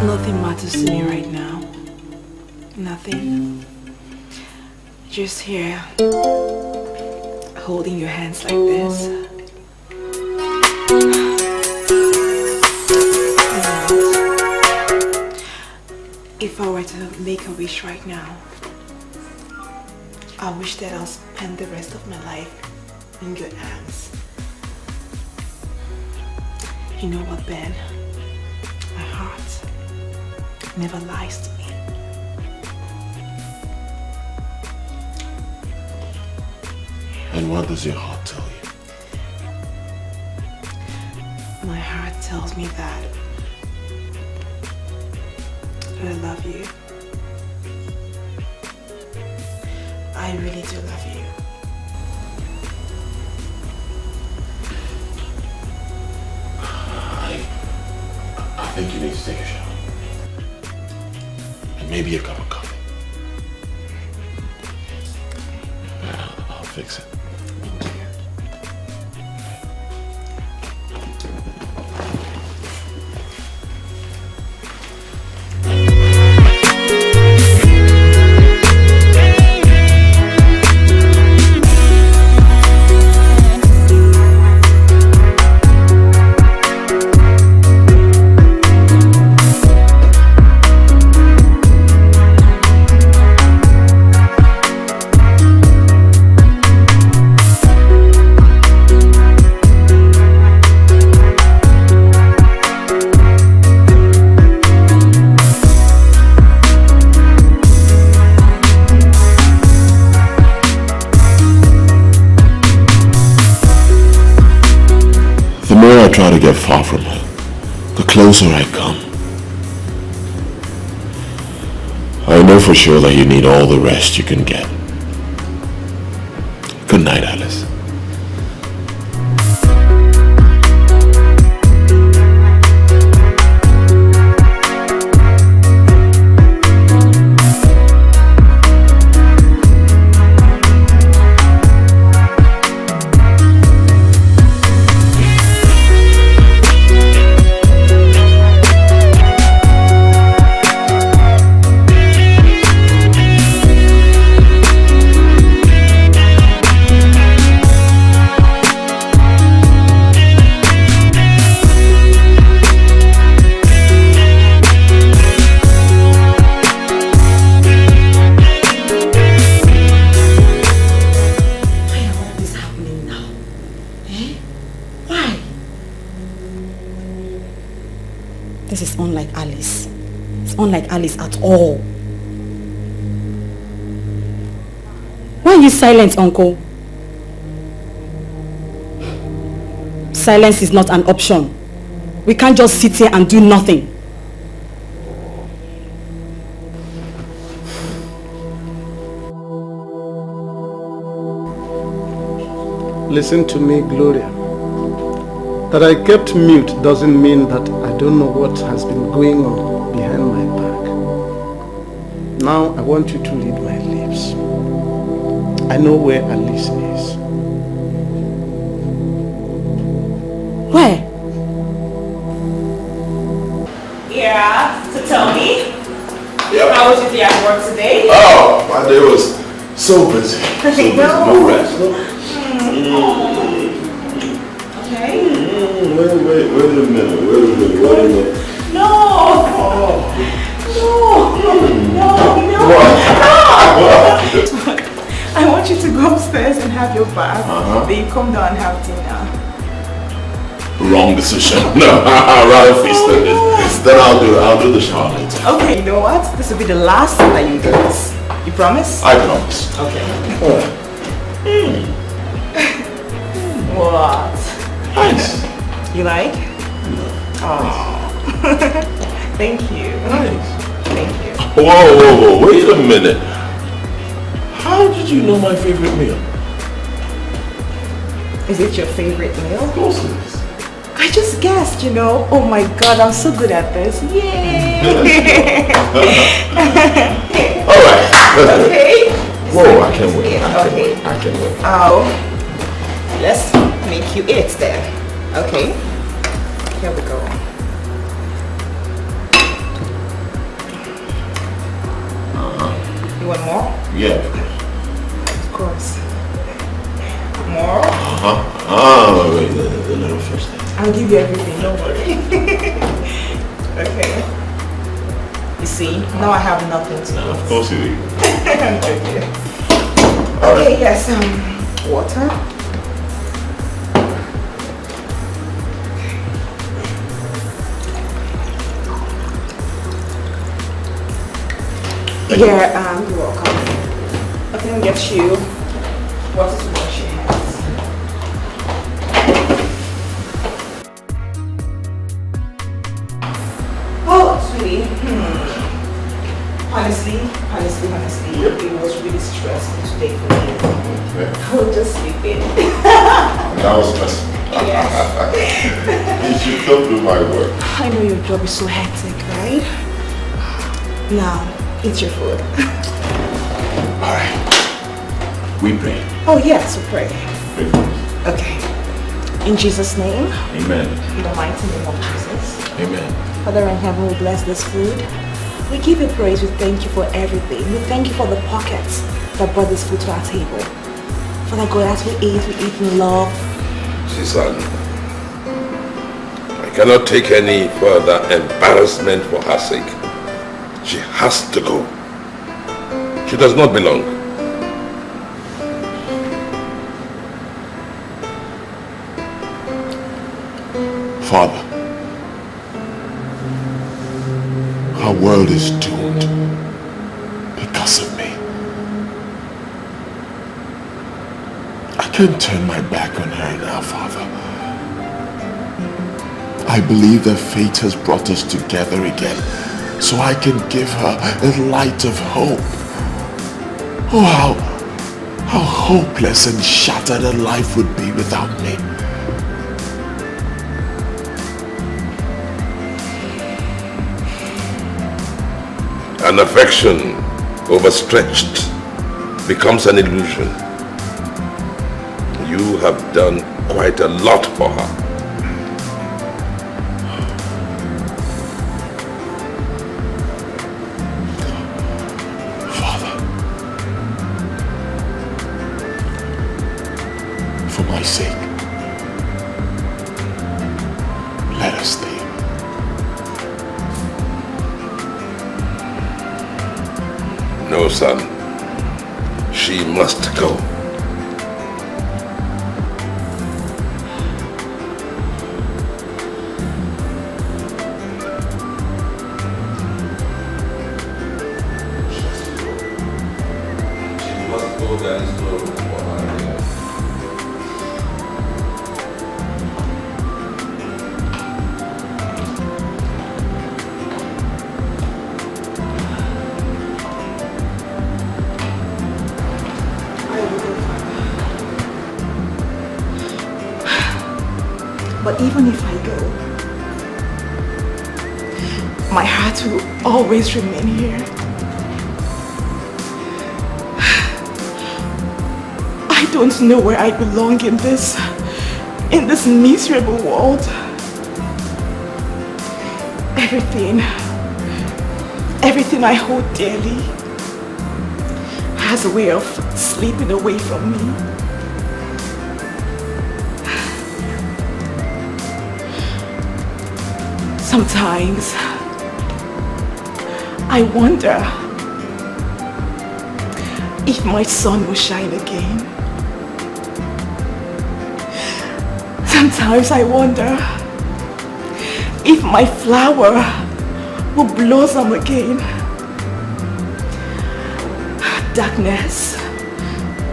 Nothing matters to me right now. Nothing. Just here, holding your hands like this. If I were to make a wish right now, I wish that I'll spend the rest of my life in your arms. You know what, Ben? My heart never lies to me. And what does your heart tell you? My heart tells me that I love you. I really do love you. I think you need to take a shower. And maybe a cup of coffee. I'll fix it. I try to get far from her, the closer I come. I know for sure that you need all the rest you can get. Good night, Alice. Unlike Alice at all. Why are you silent, Uncle? Silence is not an option. We can't just sit here and do nothing. Listen to me, Gloria. That I kept mute doesn't mean that I don't know what has been going on behind my back. Now I want you to read my lips. I know where Alice is. Where? Yeah, so tell me. Yep. How was your day at work today? Oh, my day was so busy. So busy. No rest. Okay. Wait a minute. No! No! I want you to go upstairs and have your bath. Then you come down and have dinner. Wrong decision. No, I'd rather feast than this. Then I'll do the shower later. Okay, you know what? This will be the last time that you do this. You promise? I promise. Okay. Oh. What? Nice. You like? Oh. Thank you. Nice. Thank you. Whoa, wait a minute. How did you know my favorite meal? Is it your favorite meal? Of course it is. I just guessed, you know. Oh my God, I'm so good at this. Yay! Alright. Okay. Whoa, I can't wait. Okay. I can't wait. Oh, let's make you eat then. Okay. Here we go. You want more? Yeah. Of course. More? Wait, the little first thing. I'll give you everything, don't worry. Okay. You see, now I have nothing to eat. Of course you do. Okay. Okay, yes, water. Yeah, you're welcome. I can get you water to wash your hands. Oh, sweetie. Honestly, it was really stressful today for me. Okay. I was just sleeping. That was stressful. Yes. You should still do my work. I know your job is so hectic, right? Now, eat your food. Alright. We pray. Oh yes, we pray. Pray for us. Okay. In Jesus' name. Amen. In the mighty name of Jesus. Amen. Father in heaven, we bless this food. We give you praise. We thank you for everything. We thank you for the pockets that brought this food to our table. Father God, as we eat in love. Susan, I cannot take any further embarrassment for her sake. She has to go. She does not belong. Father, our world is doomed because of me. I can't turn my back on her now, Father. I believe that fate has brought us together again so I can give her a light of hope. Oh, how hopeless and shattered her life would be without me. An affection overstretched becomes an illusion. You have done quite a lot for her. Father, for my sake, let us stay. No, son. She must go. But even if I go, my heart will always remain here. I don't know where I belong in this miserable world. Everything I hold dearly has a way of slipping away from me. Sometimes I wonder if my sun will shine again. Sometimes I wonder if my flower will blossom again. Darkness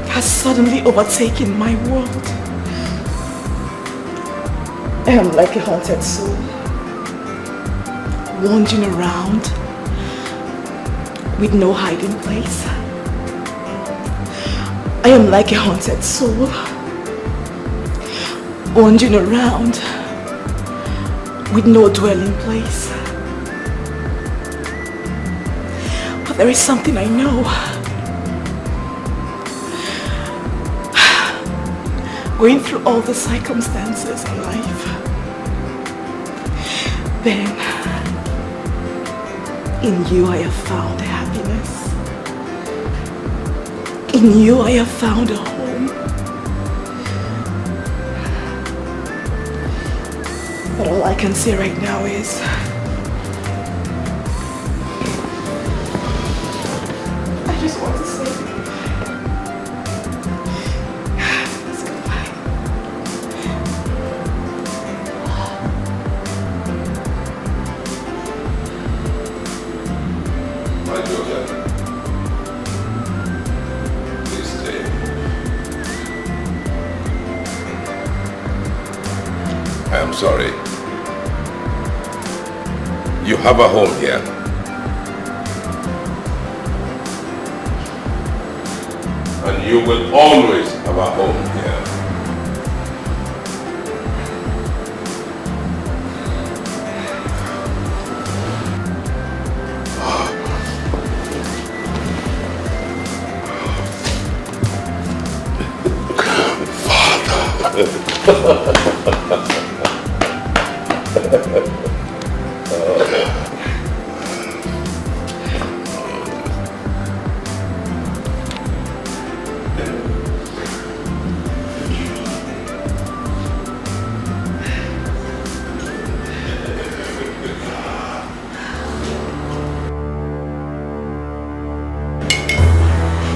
has suddenly overtaken my world. I am like a haunted soul, wandering around with no hiding place. I am like a haunted soul, wandering around with no dwelling place. But there is something I know. Going through all the circumstances in life, then in you I have found happiness. In you I have found a home. But all I can say right now is I just want to say let's goodbye. My daughter, please stay. I am sorry. You have a home here. And you will always have a home here.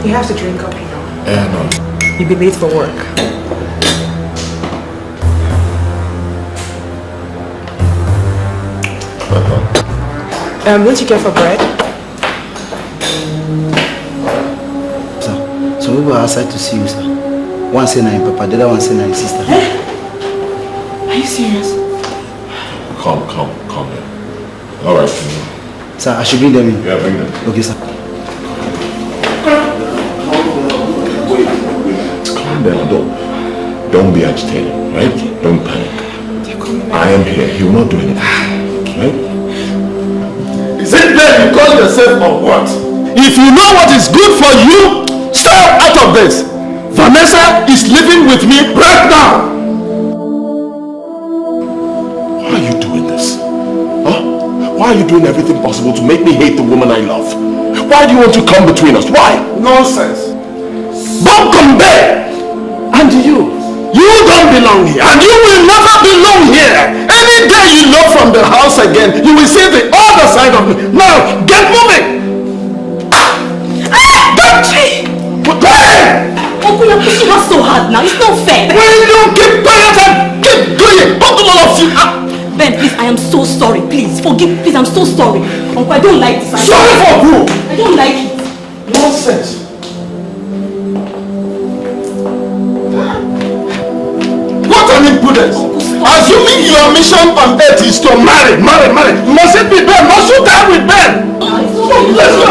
You have to drink up, you know. Yeah, no. You'll be late for work. What you get for bread? Sir, so we were outside to see you, sir. One say nine papa, the other one say nine sister. Are you serious? Come in. Alright. Sir, I should bring them in. Yeah, bring them. Okay, sir. Calm down, don't be agitated, right? Don't panic. I am here. He will not do anything. Right? Is it there you call yourself or what? If you know what is good for you, stay out of this. Vanessa is living with me right now. Why are you doing this? Huh? Why are you doing everything possible to make me hate the woman I love? Why do you want to come between us? Why? Nonsense. Don't come there. And you don't belong here. And you will never belong here. Any day you look from the house again, you will see the other side of me. Now, get moving. Edochie! Hey! Uncle, you're pushing her so hard now. It's not fair. Will you keep quiet and keep doing? Both of you. Ben, please, I am so sorry. Please, forgive. Please, I'm so sorry. Uncle, I don't like this. Sorry for who? I don't like it. Nonsense. What an impudence. Assuming your mission on earth is to marry. Must it be Ben? Must you die with Ben? Let's go.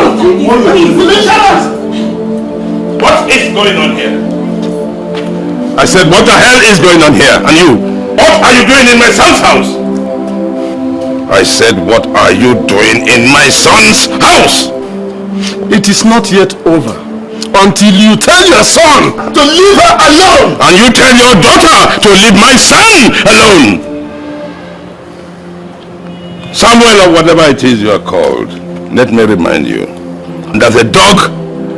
What is going on here? I said, what the hell is going on here? And you, what are you doing in my son's house? I said, what are you doing in my son's house? It is not yet over until you tell your son to leave her alone. And you tell your daughter to leave my son alone. Samuel, or whatever it is you are called, let me remind you that a dog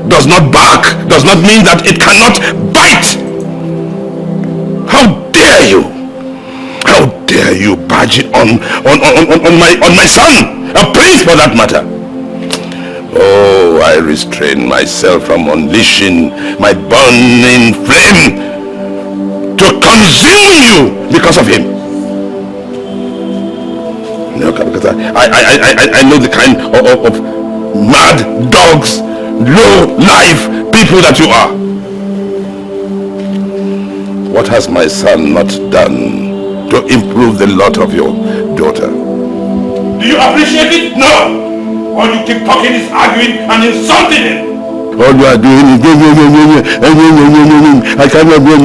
does not bark, does not mean that it cannot bite. How dare you? How dare you barge it on my son, a prince for that matter? Oh, I restrain myself from unleashing my burning flame to consume you because of him. No, because I know the kind of mad dogs, low life people that you are. What has my son not done to improve the lot of your daughter? Do you appreciate it? No! All you keep talking is arguing and insulting him. All you are doing is I cannot go.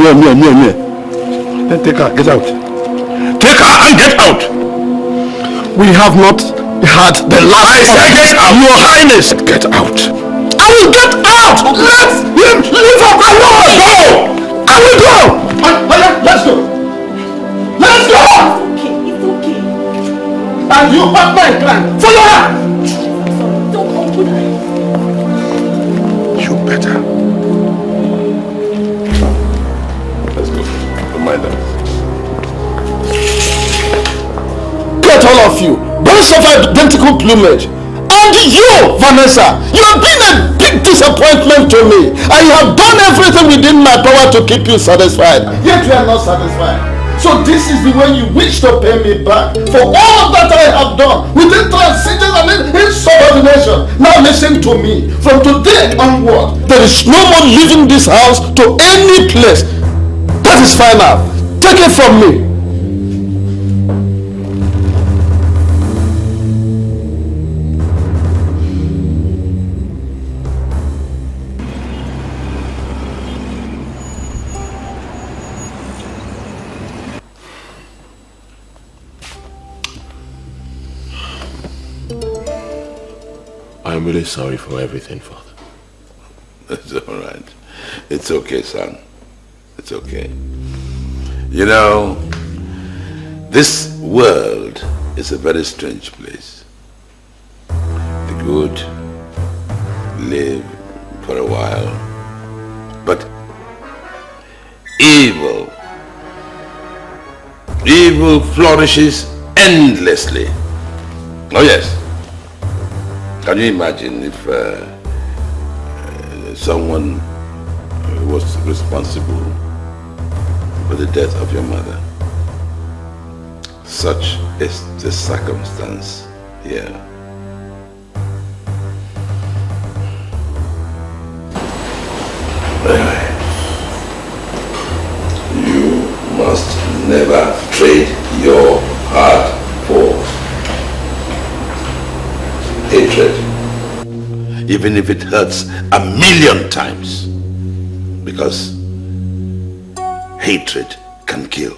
Then take her, get out. Take her and get out. We have not had the last. I say get out. Your Highness, Get out. I will get out. Let him leave her alone. Go. I will go. Let's go. Let's go. It's okay. And you partner in crime. Follow her. Don't, Uncle. You better. of you, birds of identical plumage. And you, Vanessa, you have been a big disappointment to me. I have done everything within my power to keep you satisfied, yet you are not satisfied. So this is the way you wish to pay me back for all that I have done with intransigence and insubordination. Now listen to me. From today onward, there is no more leaving this house to any place. That is final. Take it from me. I'm really sorry for everything, Father. It's all right. It's okay, son. It's okay. You know, this world is a very strange place. The good live for a while, but evil flourishes endlessly. Oh yes. Can you imagine if someone was responsible for the death of your mother? Such is the circumstance here. Anyway, you must never trade your heart for hatred, even if it hurts 1,000,000 times, because hatred can kill.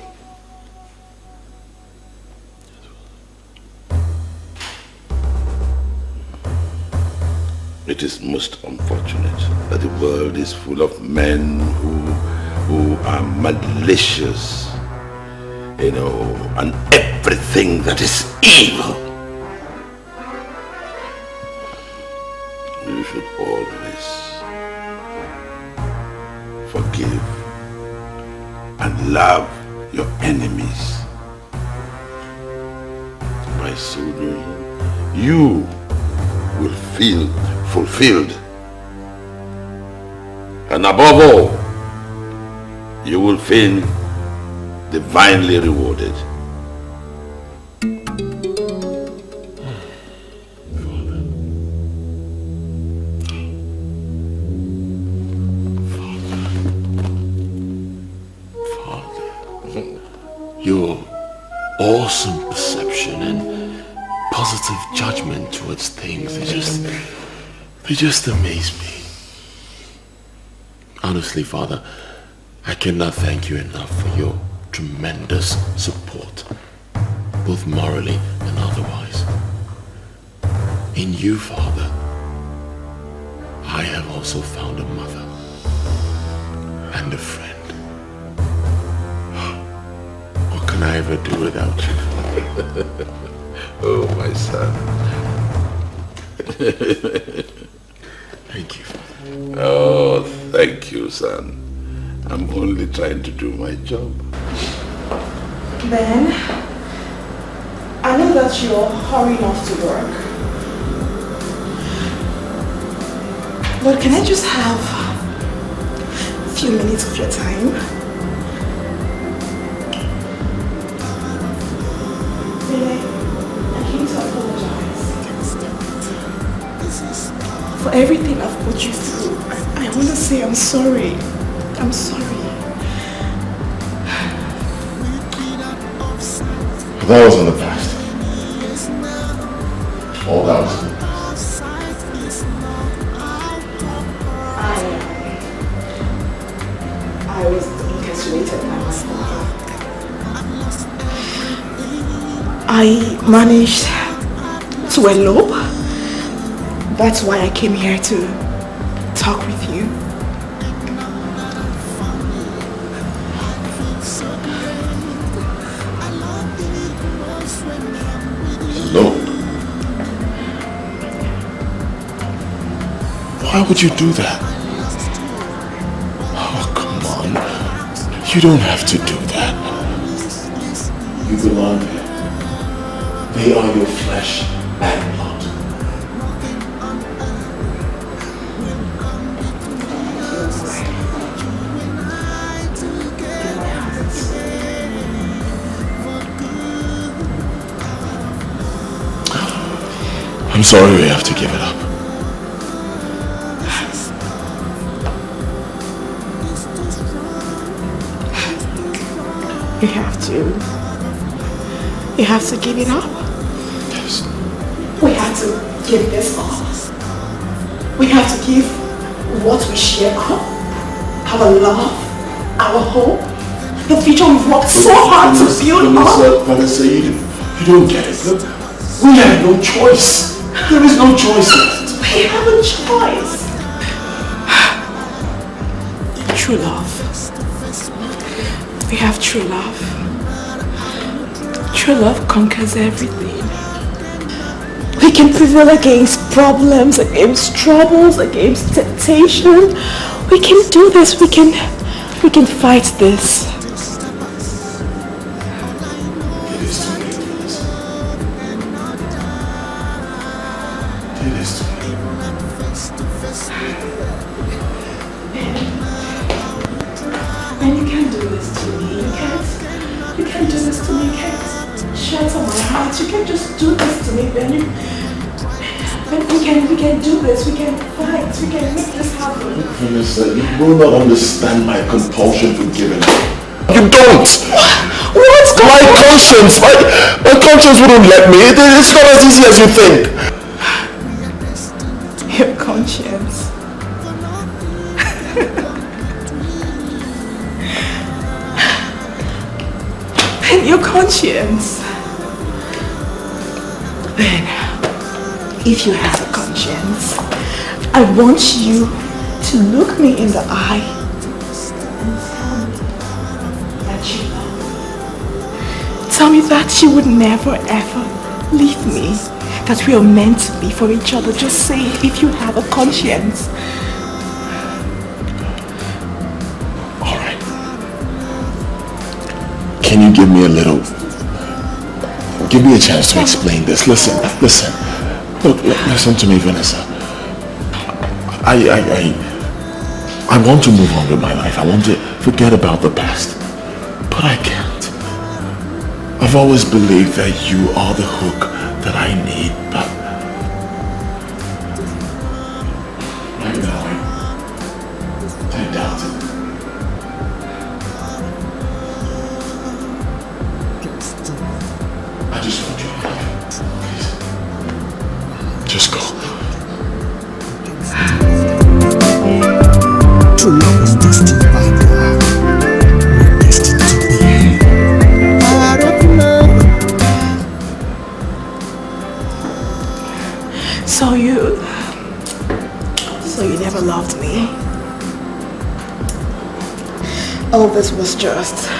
It is most unfortunate that the world is full of men who are malicious, you know, and everything that is evil. You should always forgive and love your enemies. By so doing, you will feel fulfilled. And above all, you will feel divinely rewarded. Your awesome perception and positive judgment towards things, they just amaze me. Honestly, Father, I cannot thank you enough for your tremendous support, both morally and otherwise. In you, Father, I have also found a mother and a friend. What can I ever do without you? Oh, my son. Thank you, Father. Oh, thank you, son. I'm only trying to do my job. Ben, I know that you're hurrying off to work. But can I just have a few minutes of your time? Really, I came to apologize for everything I've put you through. I want to say I'm sorry. I'm sorry. That was in the past. All that was in the past. I was incarcerated by my father. I managed to elope. That's why I came here to talk with you. Elope? Why would you do that? Oh, come on. You don't have to do that. You belong here. They are your flesh and blood. I'm sorry we have to give it up. You have to. You have to give it up. Yes. We have to give this up. We have to give what we share up. Our love, our hope, the future we've worked so hard to build up. Vanessa, you don't get it. Look, we have no choice. There is no choice left. We have a choice. True love. We have true love. True love conquers everything. We can prevail against problems, against troubles, against temptation. We can do this. We can fight this. It is too late for this. It is too late. And you can't do this to me. You can't do this to me. You can't shelter my heart. You can't just do this to me, Ben. We can do this. We can fight. We can make this happen. Vanessa, you will not understand my compulsion for giving up. You don't! What's going on? My conscience wouldn't let me. It's not as easy as you think. Your conscience. And your conscience. Then, if you have a conscience, I want you to look me in the eye and tell me that you love me. Tell me that you would never ever leave me. That we are meant to be for each other. Just say it if you have a conscience. Alright. Can you give me a little... Give me a chance to explain this. Listen. Look, listen to me, Vanessa. I want to move on with my life. I want to forget about the past. But I can't. I've always believed that you are the hook that I need, but right now I doubt it. I just want you to leave. Please. Just go. True love is destined by God. We're destined to be part of love. So you never loved me. All this was just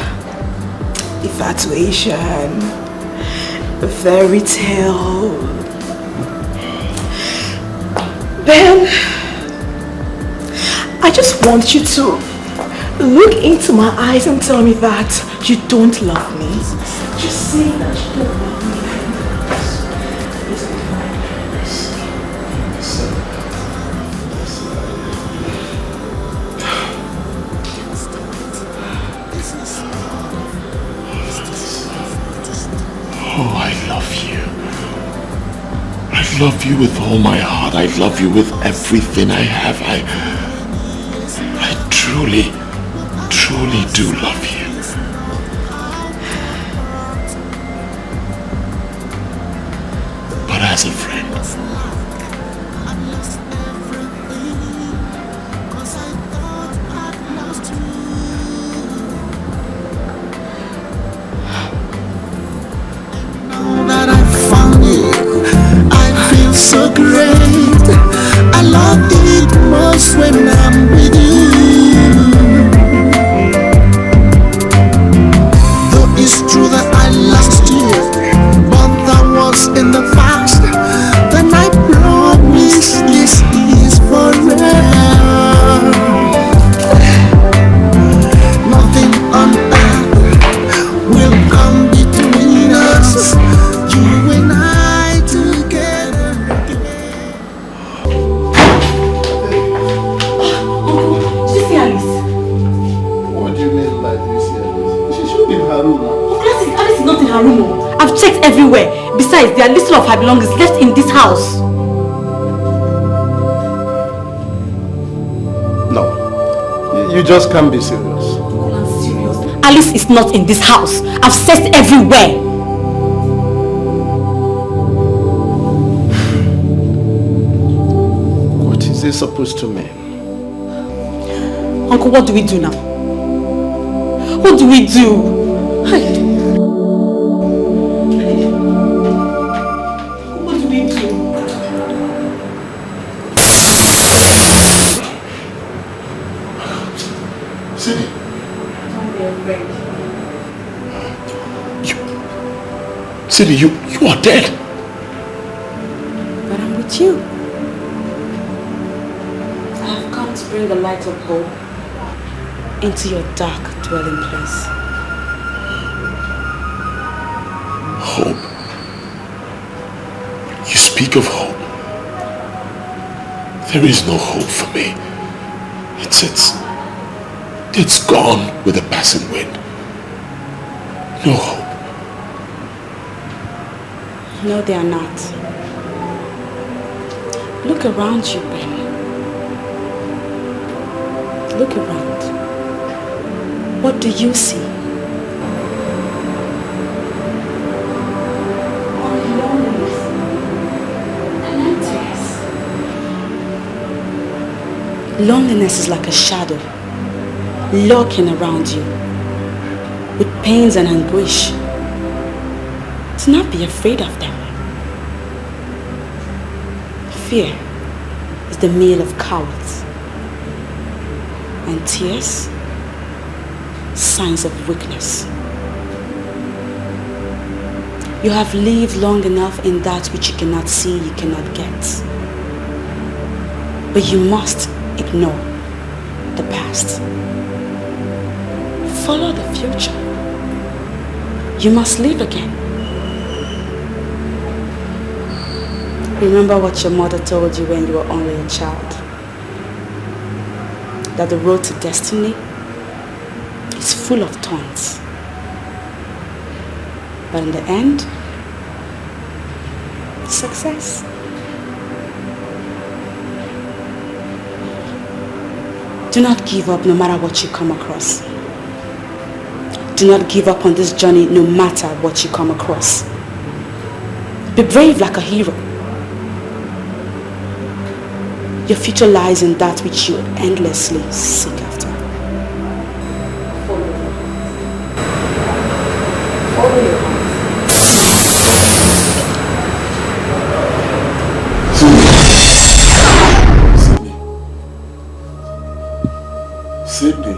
infatuation, a fairy tale. Ben, I just want you to look into my eyes and tell me that you don't love me. Just say that you don't love me. Oh, I love you. I love you with all my heart. I love you with everything I have. I truly, truly do love you. But as a friend. That I found you, I feel so great. I love it most when I'm with you. Though it's true that I lost you, but that was in the past. Then I promise this is forever. Nothing on earth will come between us. You and I. Besides, there are little of her belongings left in this house. No. You just can't be serious. Oh, I'm serious. Alice is not in this house. I've searched everywhere. What is this supposed to mean? Uncle, what do we do now? What do we do? What do we do? Sidi. Don't be afraid. Sidi, you are dead. But I'm with you. I have come to bring the light of hope into your dark dwelling place. Hope. You speak of hope. There is no hope for me. It's gone with the passing wind. No hope. No, they are not. Look around you, Ben. Look around. What do you see? Only loneliness and emptiness. Loneliness is like a shadow lurking around you with pains and anguish. Do not be afraid of them. Fear is the meal of cowards, and tears, signs of weakness. You have lived long enough in that which you cannot see, you cannot get. But you must ignore the past. Follow the future. You must live again. Remember what your mother told you when you were only a child. That the road to destiny is full of thorns. But in the end, success. Do not give up no matter what you come across. Do not give up on this journey no matter what you come across. Be brave like a hero. Your future lies in that which you endlessly seek after. Follow your heart. Sydney.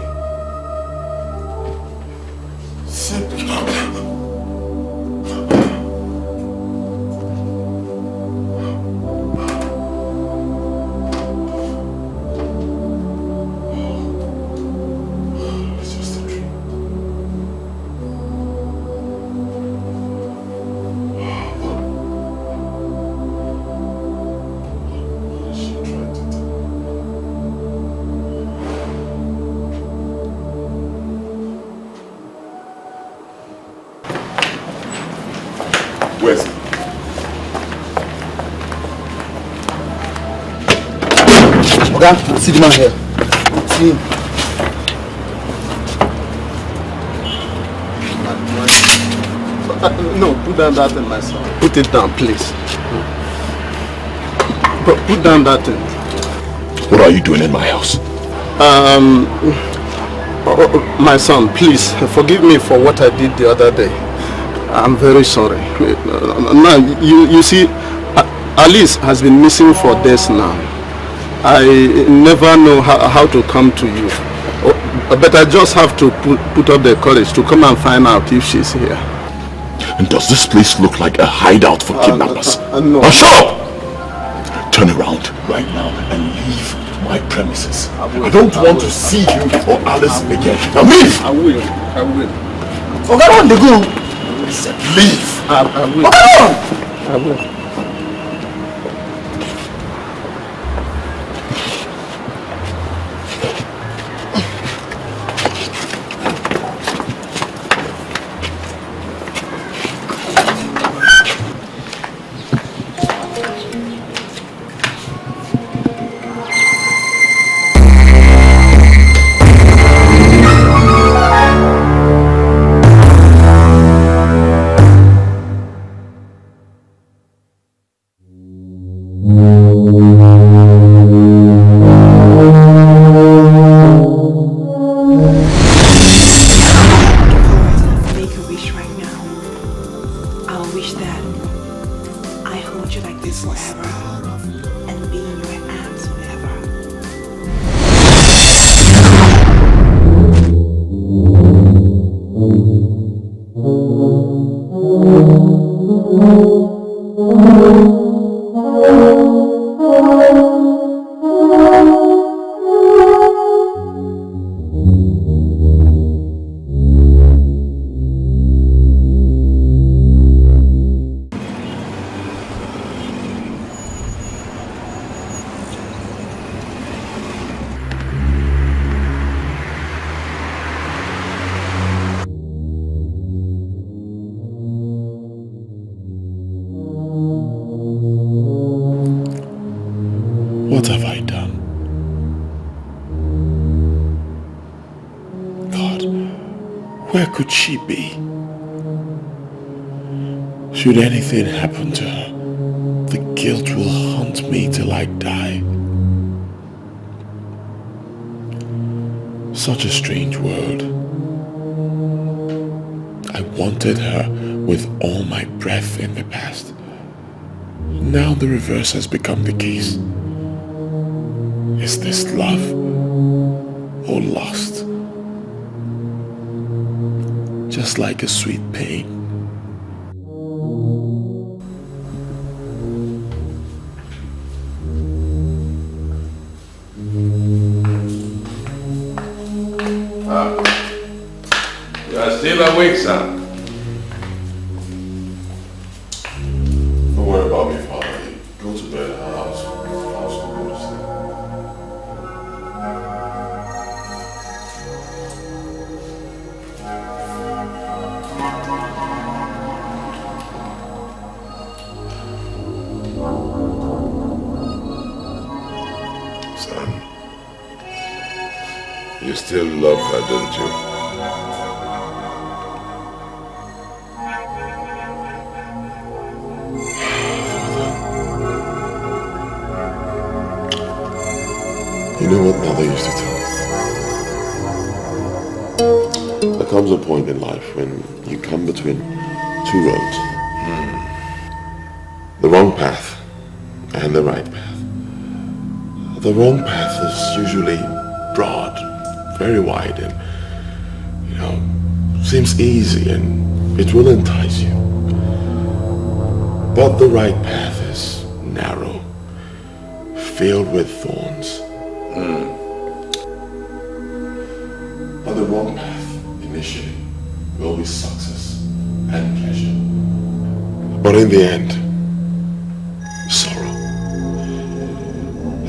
Sydney. It's just a dream. What is she trying to do? Where's he? Oga, see the man here. See him. No, put down that thing, my son. Put it down, please. Put down that thing. What are you doing in my house? My son, please forgive me for what I did the other day. I'm very sorry. Now, you see, Alice has been missing for days now. I never know how to come to you. But I just have to put up the courage to come and find out if she's here. And does this place look like a hideout for kidnappers? No. Now shut up! Turn around right now and leave my premises. I don't want to see you or Alice again. Now leave! I will. Oga, run the go. I said leave! I will. Oga, run! I will. you forever and be in your arms forever. What have I done? God, where could she be? Should anything happen to her, the guilt will haunt me till I die. Such a strange world. I wanted her with all my breath in the past. Now the reverse has become the case. Is this love or lust? Just like a sweet pain. You are still awake, son. Don't worry about me, Father. Go to bed. I'll also go to sleep. Son, you still love her, don't you? You know what Mother used to tell me? There comes a point in life when you come between two roads. The wrong path and the right path. The wrong path is usually broad, very wide, and seems easy and it will entice you. But the right path is narrow, filled with thorns. But the wrong path initially will be success and pleasure. But in the end, sorrow.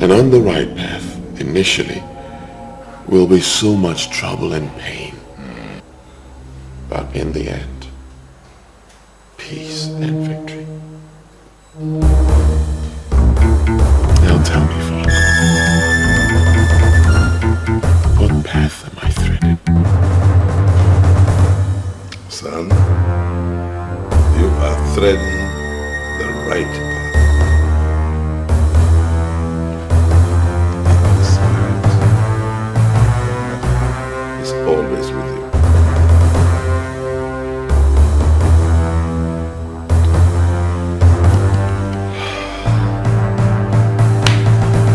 And on the right path initially will be so much trouble and pain. But in the end, peace and victory. Now tell me, Father, what path am I threading? Son, you are threading the right path. The Spirit is always with you.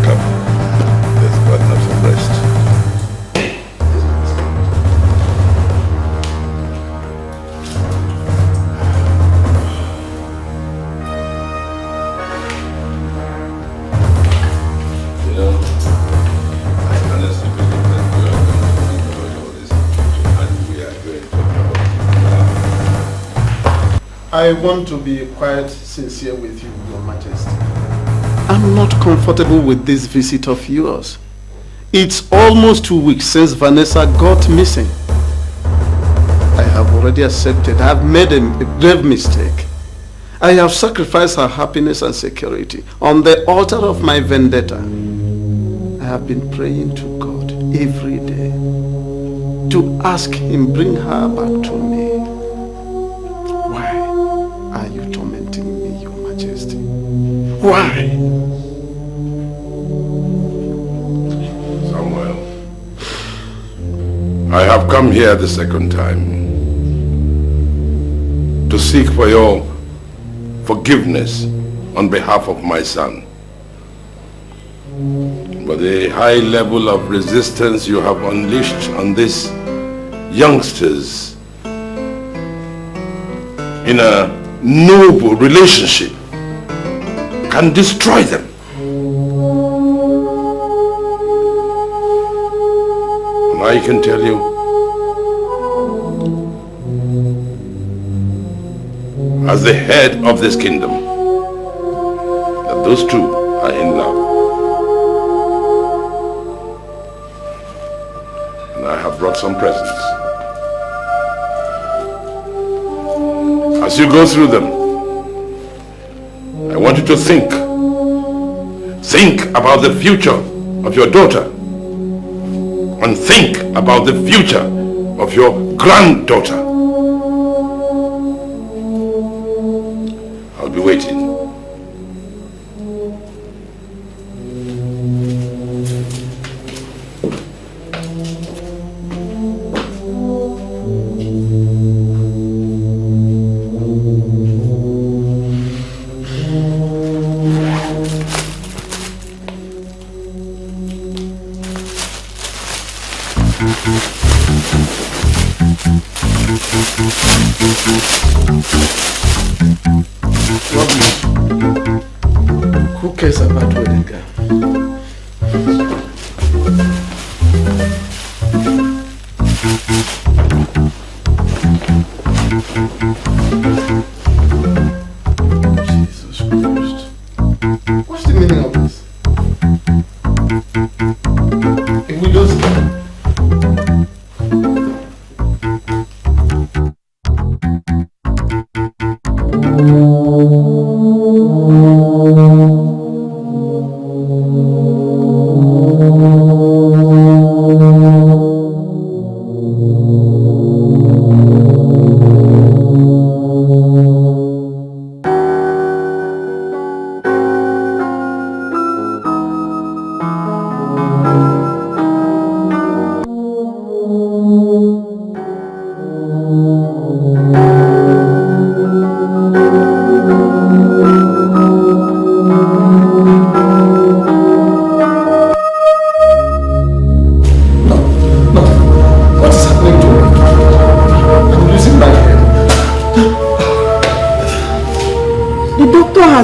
Come, let's go and have some rest. I want to be quite sincere with you, Your Majesty. I'm not comfortable with this visit of yours. It's almost 2 weeks since Vanessa got missing. I have already accepted I have made a grave mistake. I have sacrificed her happiness and security on the altar of my vendetta. I have been praying to God every day to ask him bring her back to me. Why are you tormenting me, Your Majesty? Why? Samuel, I have come here the second time to seek for your forgiveness on behalf of my son. But the high level of resistance you have unleashed on these youngsters in a noble relationship can destroy them. And I can tell you, as the head of this kingdom, that those two are in love. And I have brought some presents. As you go through them, I want you to think about the future of your daughter, and think about the future of your granddaughter. I'll be waiting. Who cares about wedding gown? Jesus Christ. What's the meaning of this? A widow's gown.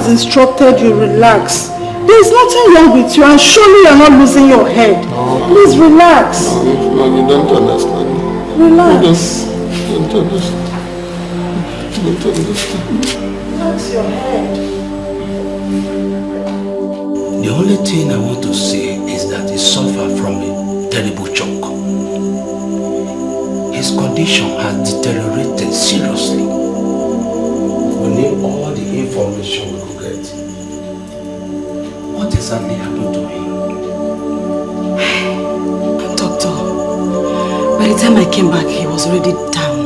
Instructed you relax. There is nothing wrong with you, and surely you are not losing your head. No. Please relax. No, you don't understand. Relax. You don't understand. You don't understand. Relax your head. The only thing I want to say is that he suffered from a terrible shock. His condition has deteriorated seriously. We need all the information we could get. What exactly happened to him? Doctor, by the time I came back, he was already down.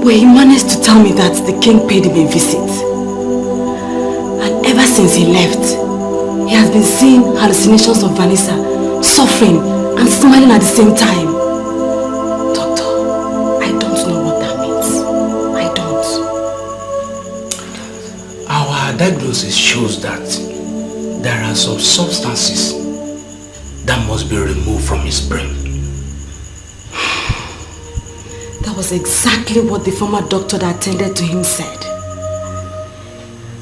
But he managed to tell me that the king paid him a visit. And ever since he left, he has been seeing hallucinations of Vanessa, suffering and smiling at the same time. Doctor, I don't know what that means. I don't. Our diagnosis shows that there are some substances that must be removed from his brain. That was exactly what the former doctor that attended to him said.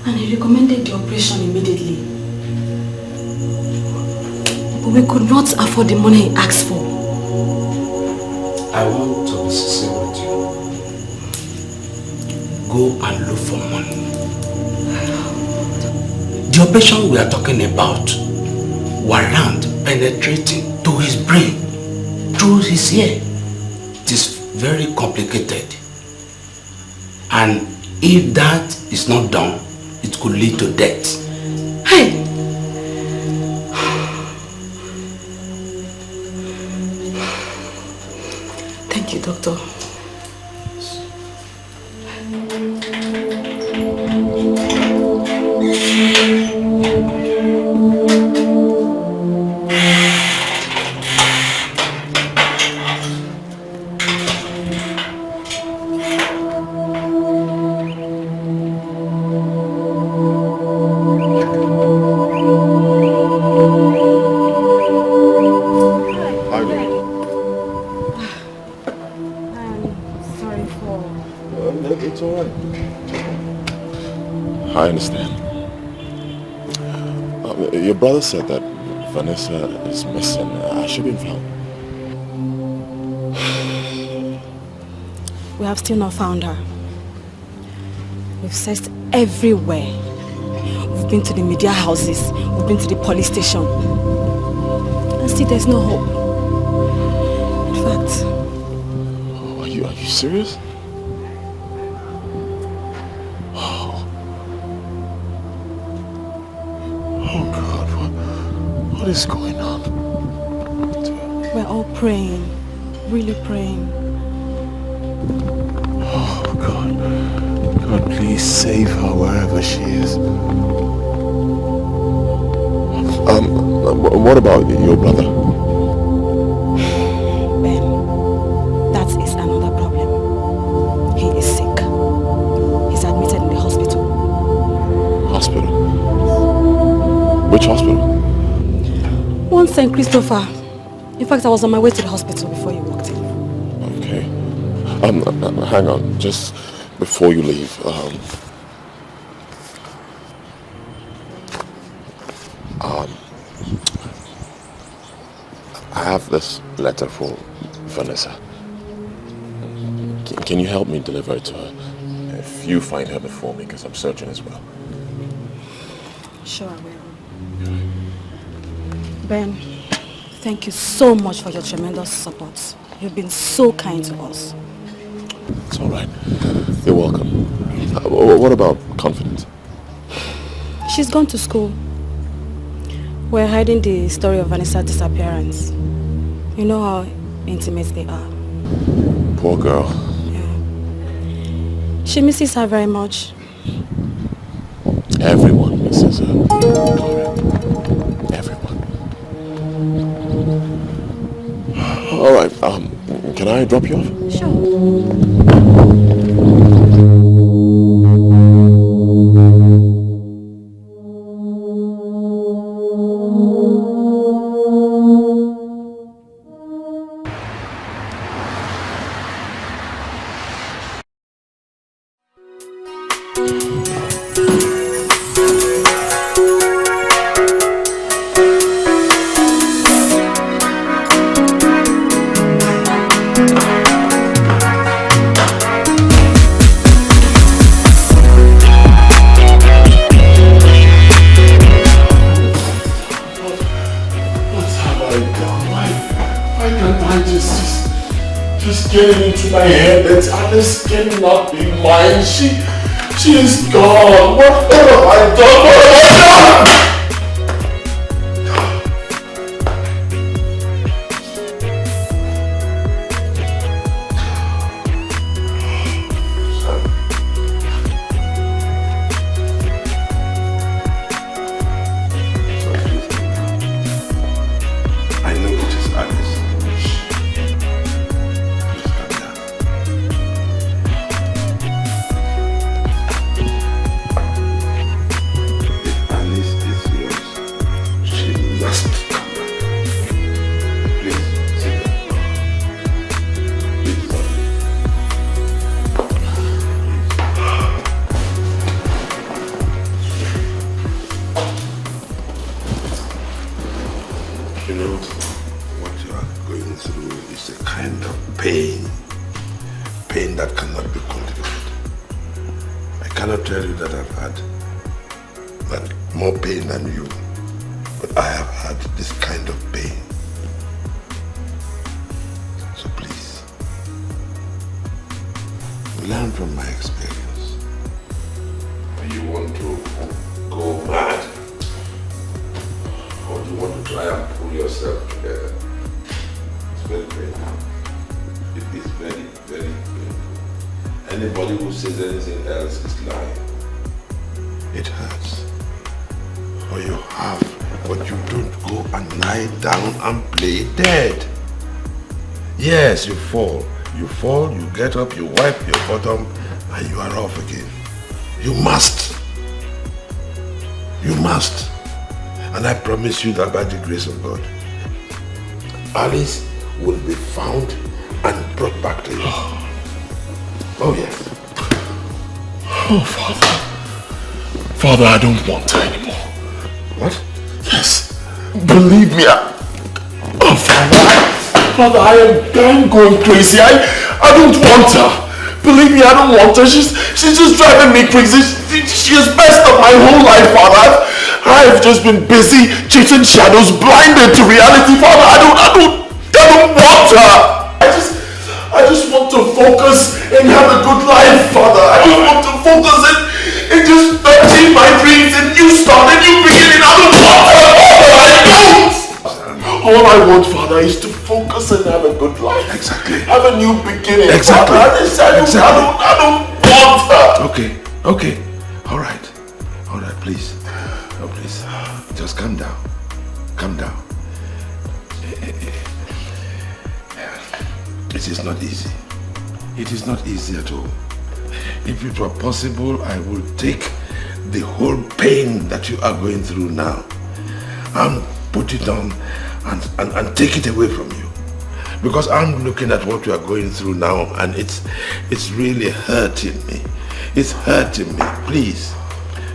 And he recommended the operation immediately. But we could not afford the money he asked for. I want to be sincere with you. Go and look for money. The operation we are talking about warrant penetrating to his brain through his ear. It is very complicated. And if that is not done, it could lead to death. Hey! Thank you, doctor. Your brother said that Vanessa is missing. Has she been found? We have still not found her. We've searched everywhere. We've been to the media houses. We've been to the police station. And still there's no hope. In fact... Oh, are you serious? Oh God, what is going on? We're all praying. Really praying. Oh God. God, please save her wherever she is. What about your brother? Ben, that is another problem. He is sick. He's admitted in the hospital. Hospital? Which hospital? One St. Christopher. In fact, I was on my way to the hospital before you walked in. Okay. Hang on. Just before you leave. I have this letter for Vanessa. Can you help me deliver it to her? If you find her before me, because I'm searching as well. Sure, I will. Ben, thank you so much for your tremendous support. You've been so kind to us. It's all right. You're welcome. What about Confidence? She's gone to school. We're hiding the story of Vanessa's disappearance. You know how intimate they are. Poor girl. Yeah. She misses her very much. Everyone misses her. Everyone. All right. Can I drop you off? Sure. My head that Alice cannot be mine. She is gone. What have I done? What have I done? Yes, you fall, you get up, you wipe your bottom, and you are off again. You must. And I promise you that by the grace of God, Alice will be found and brought back to you. Oh yes. Oh, Father, I don't want her anymore. What? Yes. Believe me, Father, I'm going crazy. I don't want her. Believe me, I don't want her. She's just driving me crazy. She has messed up my whole life, Father. I've just been busy chasing shadows, blinded to reality, Father. I don't want her. I just want to focus and have a good life, Father. I just want to focus and just achieve my dreams, and you start a new beginning. I don't want her, Father. I don't. All I want, Father, is to focus and have a good life. Exactly. Have a new beginning, Exactly. Father. I don't want her. Okay. All right, please. Oh, please. Just calm down. It is not easy. It is not easy at all. If it were possible, I would take the whole pain that you are going through now and put it on and take it away from you. Because I'm looking at what you are going through now, and it's really hurting me. It's hurting me. Please,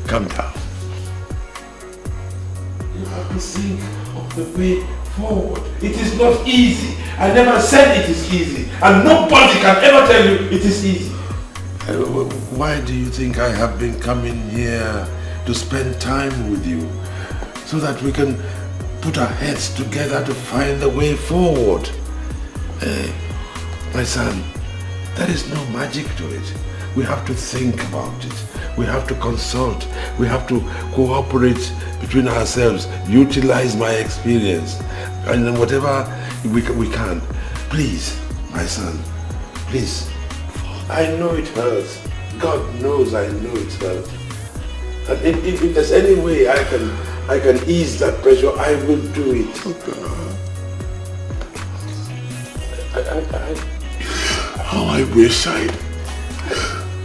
calm down. You have to think of the way forward. It is not easy. I never said it is easy, and nobody can ever tell you it is easy. Why do you think I have been coming here to spend time with you, so that we can put our heads together to find the way forward? My son, there is no magic to it. We have to think about it. We have to consult. We have to cooperate between ourselves, utilize my experience, and then whatever we can. Please, my son, please. I know it hurts. God knows I know it hurts. And if there's any way I can ease that pressure, I will do it.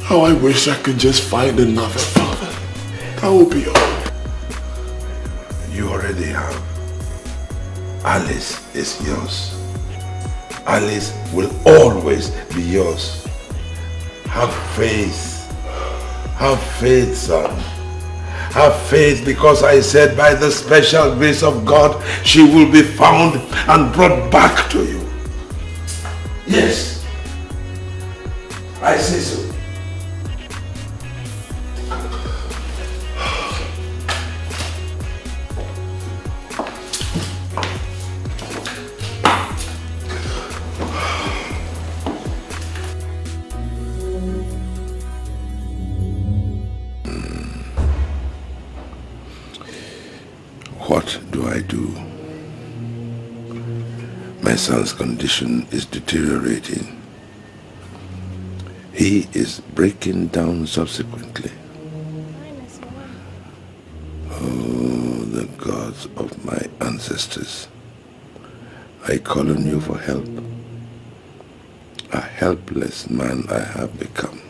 How I wish I could just find another father. That would be all. You already have. Alice is yours. Alice will always be yours. Have faith. Have faith, son. Have faith, because I said by the special grace of God, she will be found and brought back to you. Yes. I say so. What do I do? My son's condition is deteriorating. He is breaking down subsequently. Oh, the gods of my ancestors. I call on you for help. A helpless man I have become.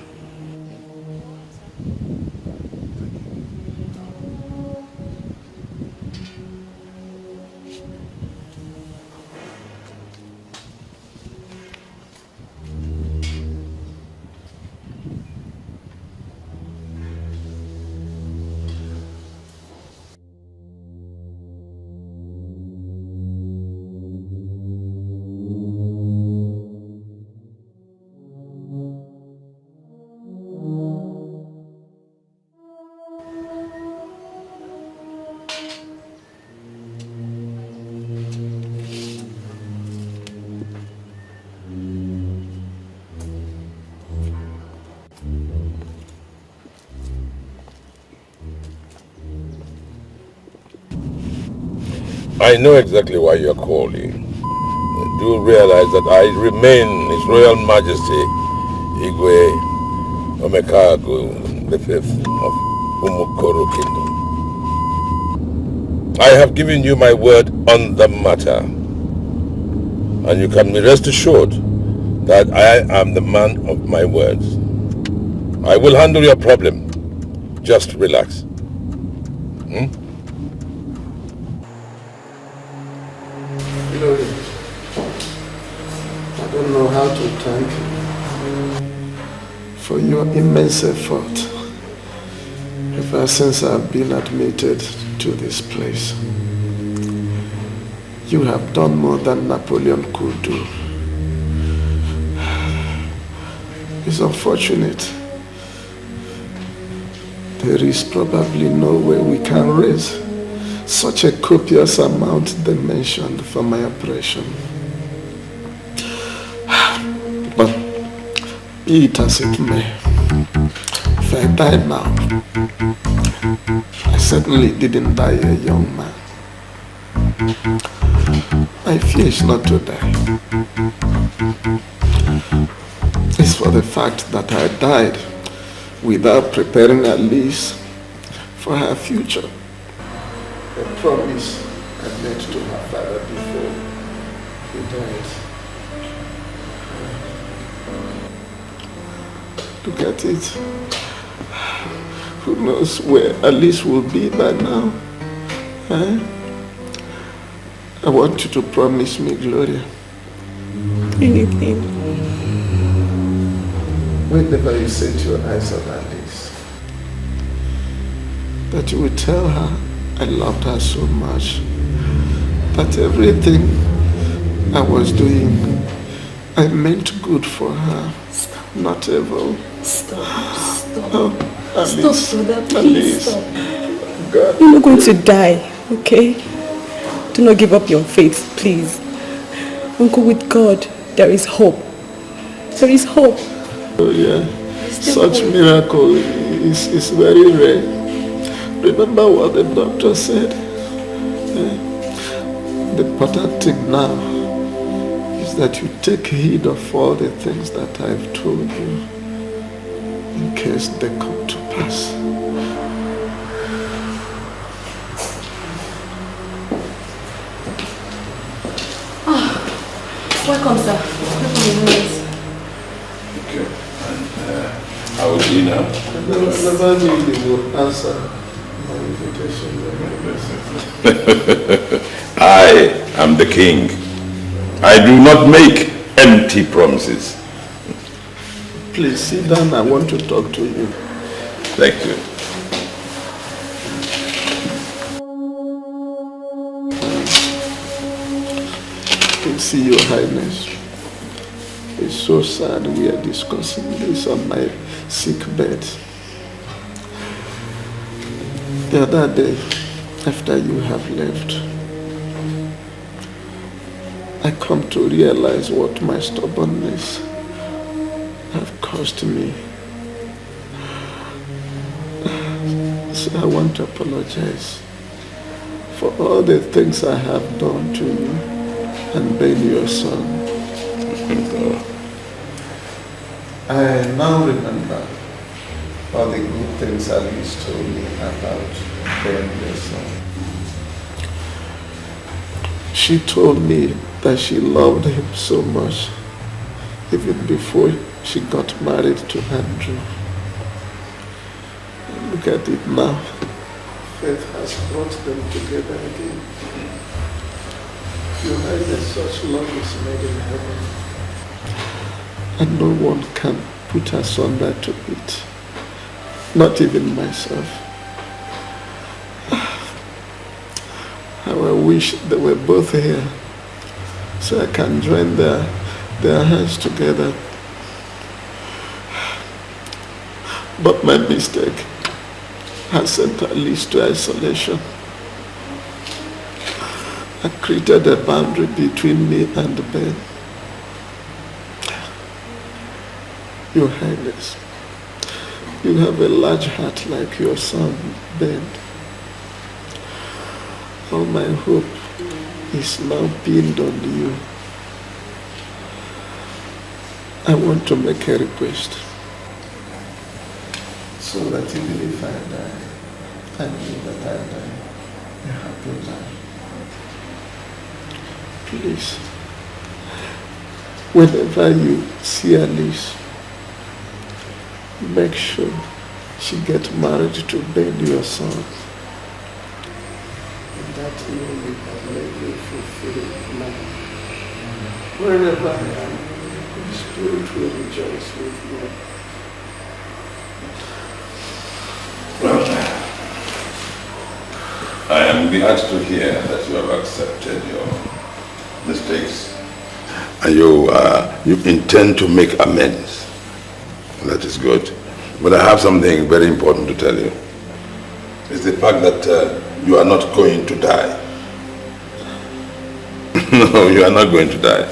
I know exactly why you're calling. Do realize that I remain His Royal Majesty, Igwe Omekagu V of Umukoro Kingdom. I have given you my word on the matter, and you can be rest assured that I am the man of my words. I will handle your problem. Just relax. I don't know how to thank you for your immense effort ever since I've been admitted to this place. You have done more than Napoleon could do. It's unfortunate. There is probably no way we can raise such a copious amount they mentioned for my operation. But be it as it may, if I die now, I certainly didn't die a young man. My fear is not to die. It's for the fact that I died without preparing at least for her future. A promise I made to her father before he died. Look at it. Who knows where Alice will be by now? Huh? I want you to promise me, Gloria. Anything. Whenever you set your eyes on Alice, that you will tell her I loved her so much, that everything I was doing, I meant good for her, Stop. not evil. Stop. Oh, Alice, Stop, brother. Please Alice. stop. God. You're not going to die, okay? Do not give up your faith, please. Uncle, with God, there is hope. There is hope. Oh yeah, such miracle is very rare. Remember what the doctor said? The important thing now is that you take heed of all the things that I've told you in case they come to pass. Welcome, sir. Welcome, Okay. And how is he now? Never knew you would answer my invitation. I am the king. I do not make empty promises. Please sit down. I want to talk to you. Thank you. See, Your Highness, it's so sad we are discussing this on my sick bed. The other day, after you have left, I come to realize what my stubbornness have cost me. So I want to apologize for all the things I have done to you and Ben, your son. I now remember all the good things Alice told me about Ben, your son. She told me that she loved him so much, even before she got married to Andrew. Look at it now. Faith has brought them together again. Your Highness, such love is made in heaven, and no one can put asunder to it, not even myself. How I wish they were both here, so I can join their hands together. But my mistake has sent Alice to isolation. I created a boundary between me and Ben. Your Highness, you have a large heart like your son, Ben. All my hope is now pinned on you. I want to make a request, so that even if I die, I know that I die a happy life. Please, whenever you see Alice, make sure she gets married to Ben, your son. And that you will have made me fulfill life. Wherever I am, the Spirit will rejoice with me. Well, I am glad to hear that you have accepted your mistakes. And you intend to make amends. That is good. But I have something very important to tell you. It's the fact that you are not going to die. No, you are not going to die.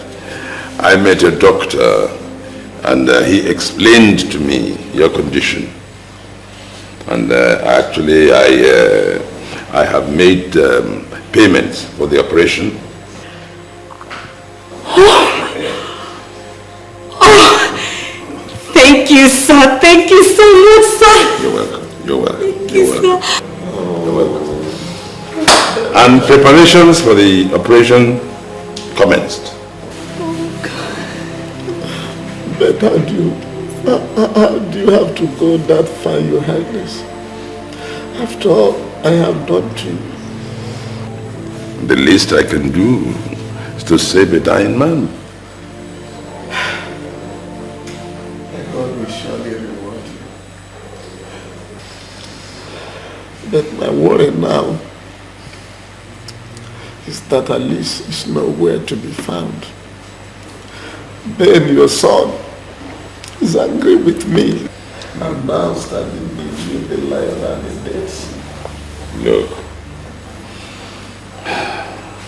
I met a doctor and he explained to me your condition. And actually I have made payments for the operation. Thank you, sir. Thank you so much, sir. You're welcome. You're welcome. Thank you, sir. You're welcome. And preparations for the operation commenced. Oh God. But how do you have to go that far, Your Highness? After all I have done to you. The least I can do is to save a dying man. God will surely reward you. But my worry now is that Alice is nowhere to be found. Ben, your son, is angry with me. I'm now standing between the lion and the dead sea. Look,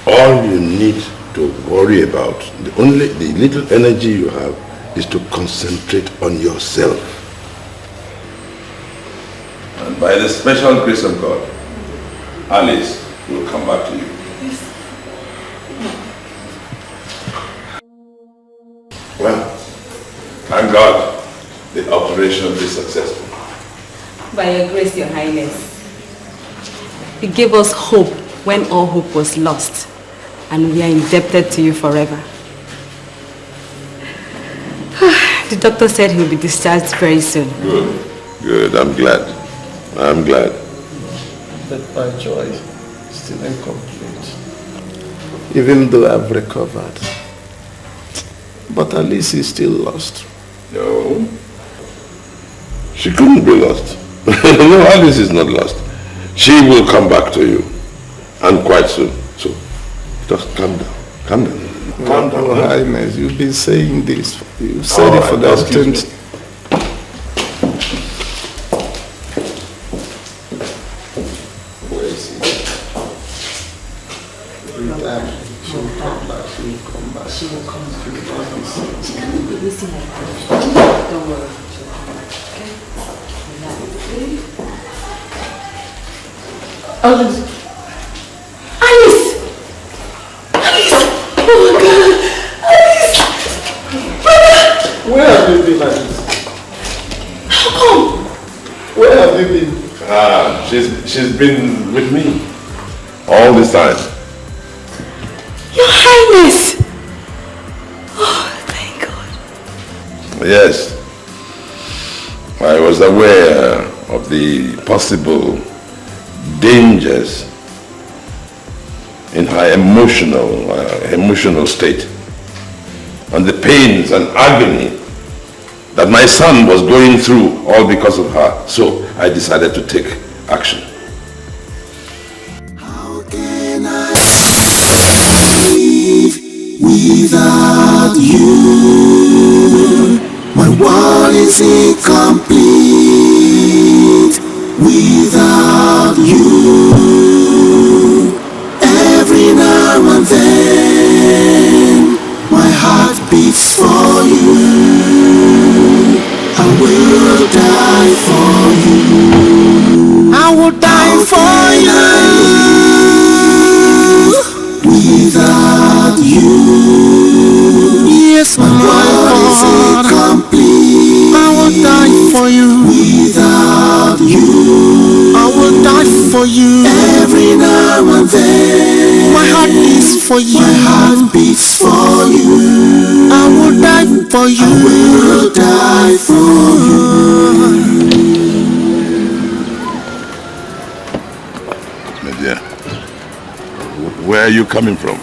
all you need to worry about, the little energy you have, is to concentrate on yourself. And by the special grace of God, Alice will come back to you. Well, thank God the operation will be successful. By your grace, Your Highness. You gave us hope when all hope was lost, and we are indebted to you forever. The doctor said he'll be discharged very soon. Good, good. I'm glad. I'm glad. But my joy is still incomplete. Even though I've recovered. But Alice is still lost. No. She couldn't be lost. No, Alice is not lost. She will come back to you. And quite soon. So, just calm down. Calm down. Calm down. Your Highness, you've been saying this. You said it for the 10th. Where is he? Every time she will come back, she will come back. She will come back. She can't be listening like that. Don't worry. Alice! Alice! Alice! Oh my God! Alice! Brother! Where have you been, Alice? How come? Where have you been? She's been with me all this time. Your Highness! Oh, thank God. Yes. I was aware of the possible dangers in her emotional state and the pains and agony that my son was going through all because of her. So I decided to take action. How can I live without you? My world is incomplete without you. Every now and then my heart beats for you. I will die for you. I will die for you. Without you, yes, my world is incomplete. I will die for you. Without you, I will die for you. Every now and then, my heart beats for you. My heart beats for you. I will die for you. I will die for you. My dear, where are you coming from?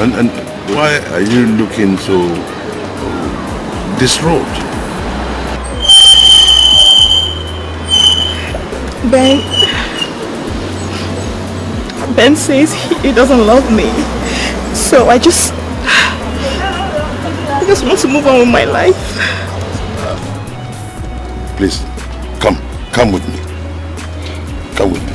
And why are you looking so distraught? Ben, Ben says he doesn't love me. So I just want to move on with my life. Please, come with me. Come with me.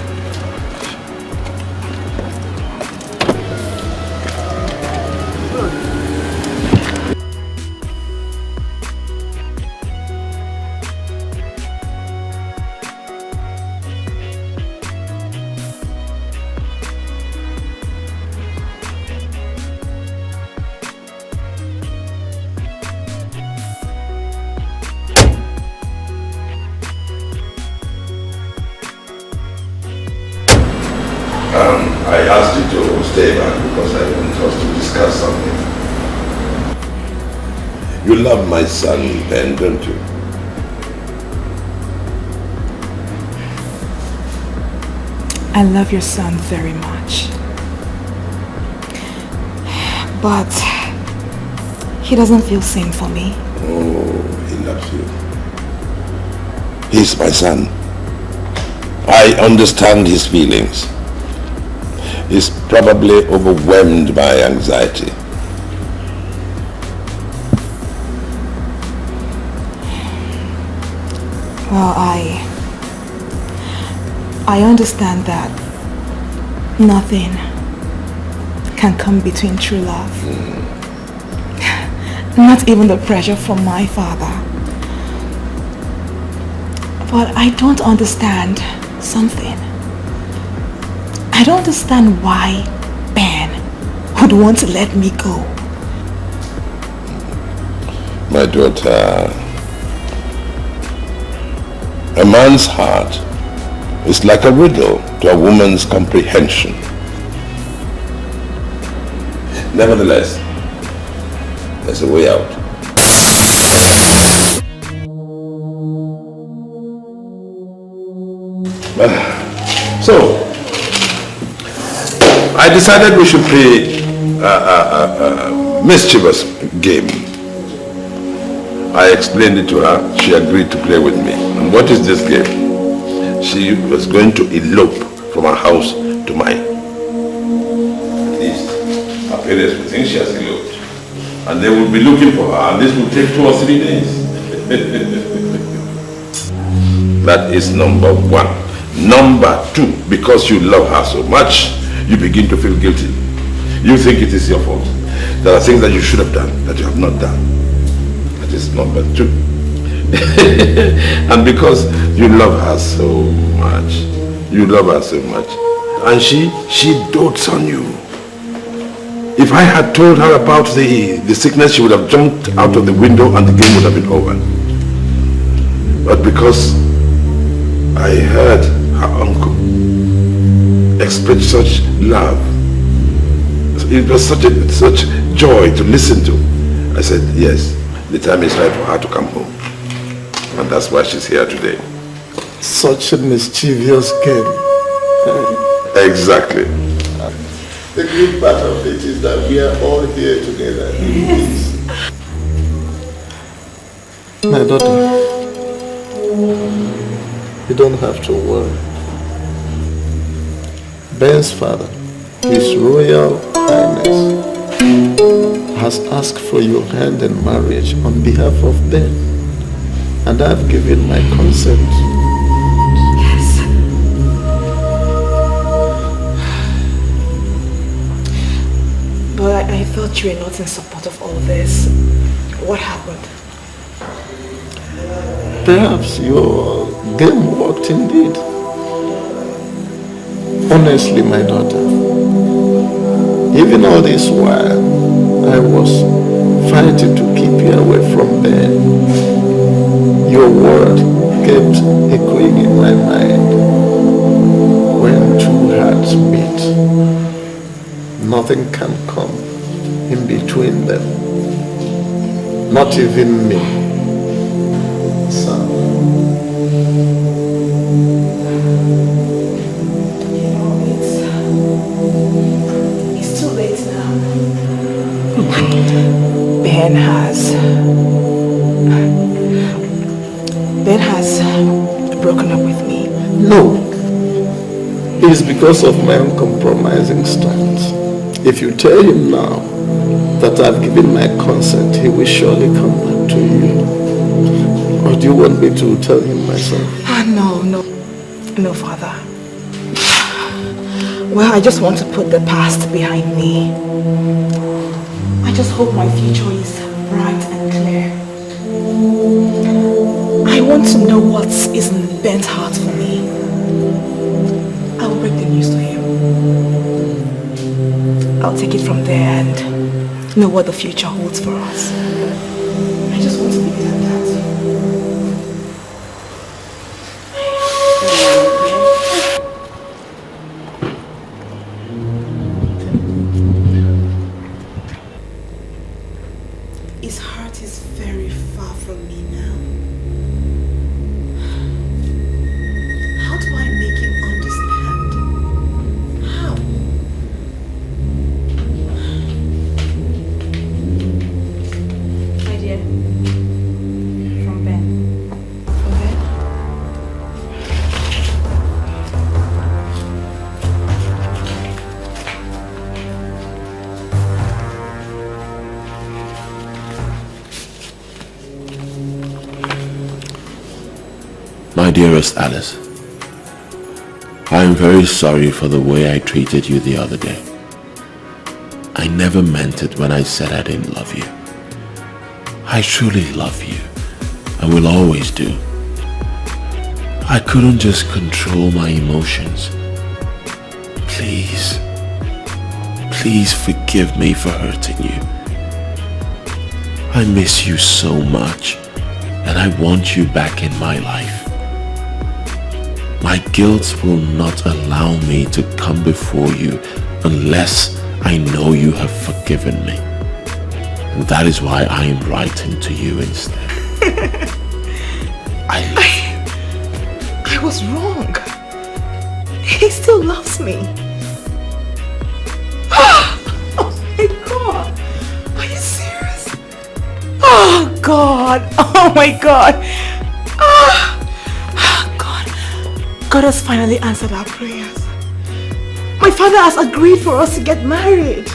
I asked you to stay back because I want us to discuss something. You love my son, Ben, don't you? I love your son very much. But he doesn't feel same for me. Oh, he loves you. He's my son. I understand his feelings. He's probably overwhelmed by anxiety. Well, I understand that nothing can come between true love. Not even the pressure from my father. But I don't understand something. I don't understand why Ben would want to let me go. My daughter, a man's heart is like a riddle to a woman's comprehension. Nevertheless, there's a way out. So, I decided we should play a mischievous game. I explained it to her. She agreed to play with me. And what is this game? She was going to elope from her house to mine. At least her parents will think she has eloped. And they will be looking for her. And this will take 2 or 3 days. That is number 1. Number 2, because you love her so much, you begin to feel guilty. You think it is your fault. There are things that you should have done that you have not done. That is number 2. And because you love her so much, and she dotes on you. If I had told her about the sickness, she would have jumped out of the window and the game would have been over. But because I heard her uncle express such love, it was such joy to listen to. I said, yes, the time is right for her to come home. And that's why she's here today. Such a mischievous game. Exactly. The good part of it is that we are all here together in peace. My daughter, you don't have to worry. Ben's father, His Royal Highness, has asked for your hand in marriage on behalf of Ben. And I've given my consent. Yes. But I thought you were not in support of all this. What happened? Perhaps your game worked indeed. Honestly, my daughter, even all this while, I was fighting to keep you away from Ben. Your word kept echoing in my mind. When 2 hearts meet, nothing can come in between them. Not even me. Son. It's too late now. Ben has broken up with me. No, is because of my uncompromising stance. If you tell him now that I've given my consent, he will surely come back to you. Or do you want me to tell him myself? No, Father. Well, I just want to put the past behind me. I just hope my future is bright and clear. I want to know what is in Ben's heart for me. I will break the news to him. I'll take it from there and know what the future holds for us. I just want to leave it at that. His heart is very far from me now. How do I make him understand? How? My dear, from Ben. From Ben? My dearest Alice, I am very sorry for the way I treated you the other day. I never meant it when I said I didn't love you. I truly love you and will always do. I couldn't just control my emotions. Please forgive me for hurting you. I miss you so much and I want you back in my life. My guilt will not allow me to come before you unless I know you have forgiven me. And that is why I am writing to you instead. I love you. I was wrong. He still loves me. Oh my God. Are you serious? Oh God. Oh my God. God has finally answered our prayers. My father has agreed for us to get married.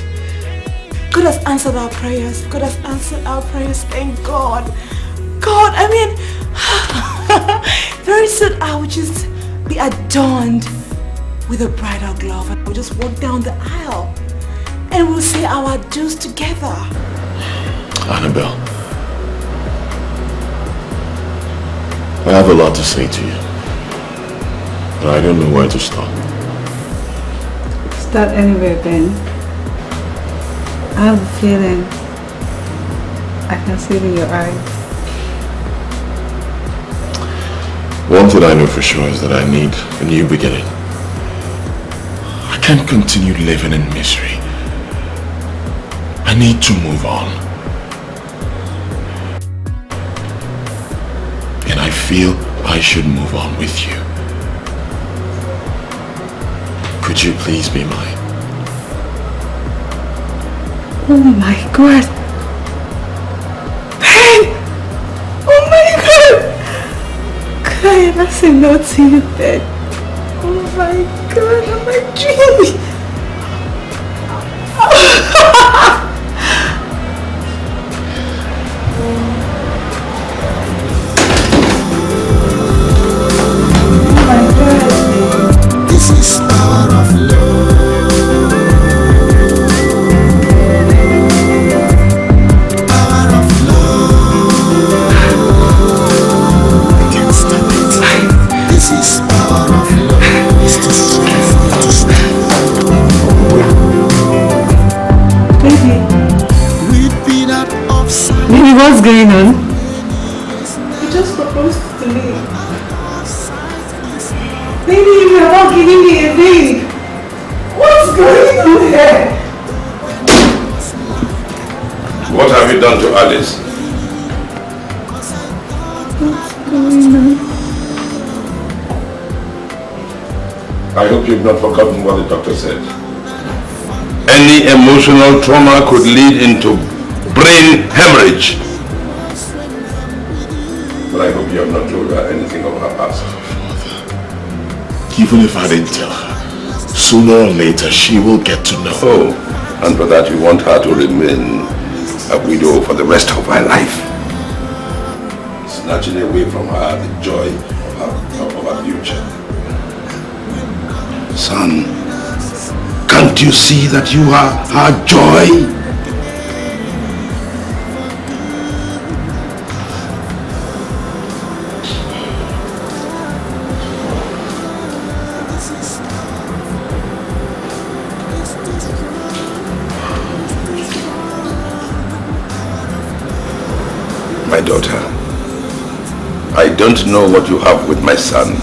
God has answered our prayers. God has answered our prayers. Thank God. God, I mean, very soon I will just be adorned with a bridal glove and we'll just walk down the aisle and we'll say our adieus together. Annabelle, I have a lot to say to you. But I don't know where to start. Start anywhere, Ben. I have a feeling. I can see it in your eyes. One thing I know for sure is that I need a new beginning. I can't continue living in misery. I need to move on. And I feel I should move on with you. Could you please be mine? Oh my God! Ben! Oh my God! Could I ever say no to you, Ben? Oh my God, am I dreaming? Oh my God! This is power of love. Power of love. Can't stop it. This is power of love. It's too strong for you to stop. Baby. We'd be that offside. Baby, what's going on? He just proposed to me. Baby, you are not giving me a ring. What's going on here? What have you done to Alice? What's going on? I hope you've not forgotten what the doctor said. Any emotional trauma could lead into brain hemorrhage. But I hope you have not told her anything of her past. Even if I didn't tell her, sooner or later she will get to know. Oh, and for that you want her to remain a widow for the rest of her life. Snatching away from her the joy of her future. Son, can't you see that you are her joy? My daughter, I don't know what you have with my son.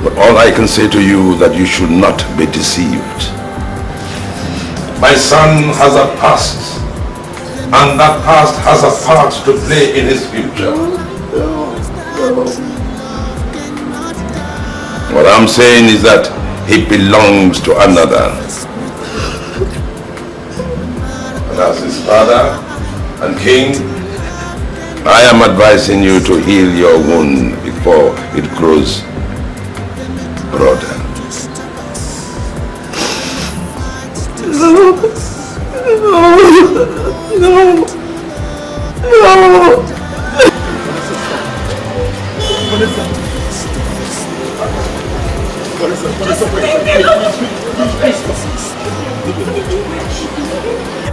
But all I can say to you that you should not be deceived. My son has a past, and that past has a part to play in his future. What I'm saying is that he belongs to another. And as his father and king, I am advising you to heal your wound before it grows broader. No.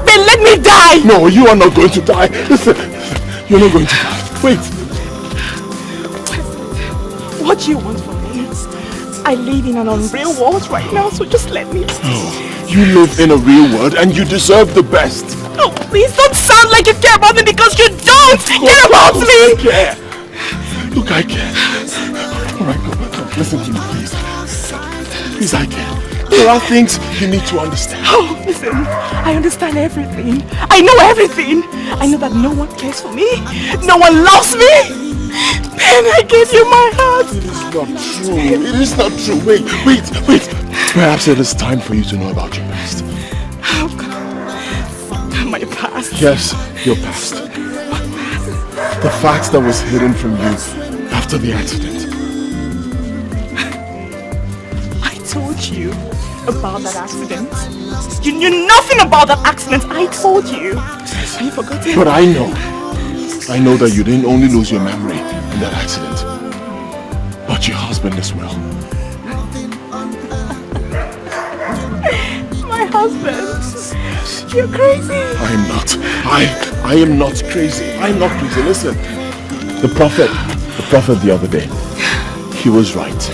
Ben, let me die! No, you are not going to die. Listen, you're not going to die. Wait. What do you want from me? I live in an unreal world right now, so just let me. Oh, you live in a real world and you deserve the best. Oh, please don't sound like you care about me because you don't care about me! I care. Look, I care. Alright, go. Listen to me, please. Please, I care. There are things you need to understand. Oh, listen, I understand everything. I know everything. I know that no one cares for me. No one loves me. Ben, I gave you my heart. It is not true. It is not true. Wait. Perhaps it is time for you to know about your past. Oh, God. My past? Yes, your past. The fact that was hidden from you after the accident. I told you about that accident. You knew nothing about that accident. I told you. Have you forgotten? But I know that you didn't only lose your memory in that accident, but your husband as well. My husband? You're crazy. I am not. I am not crazy. I'm not crazy. Listen, the prophet the other day, he was right.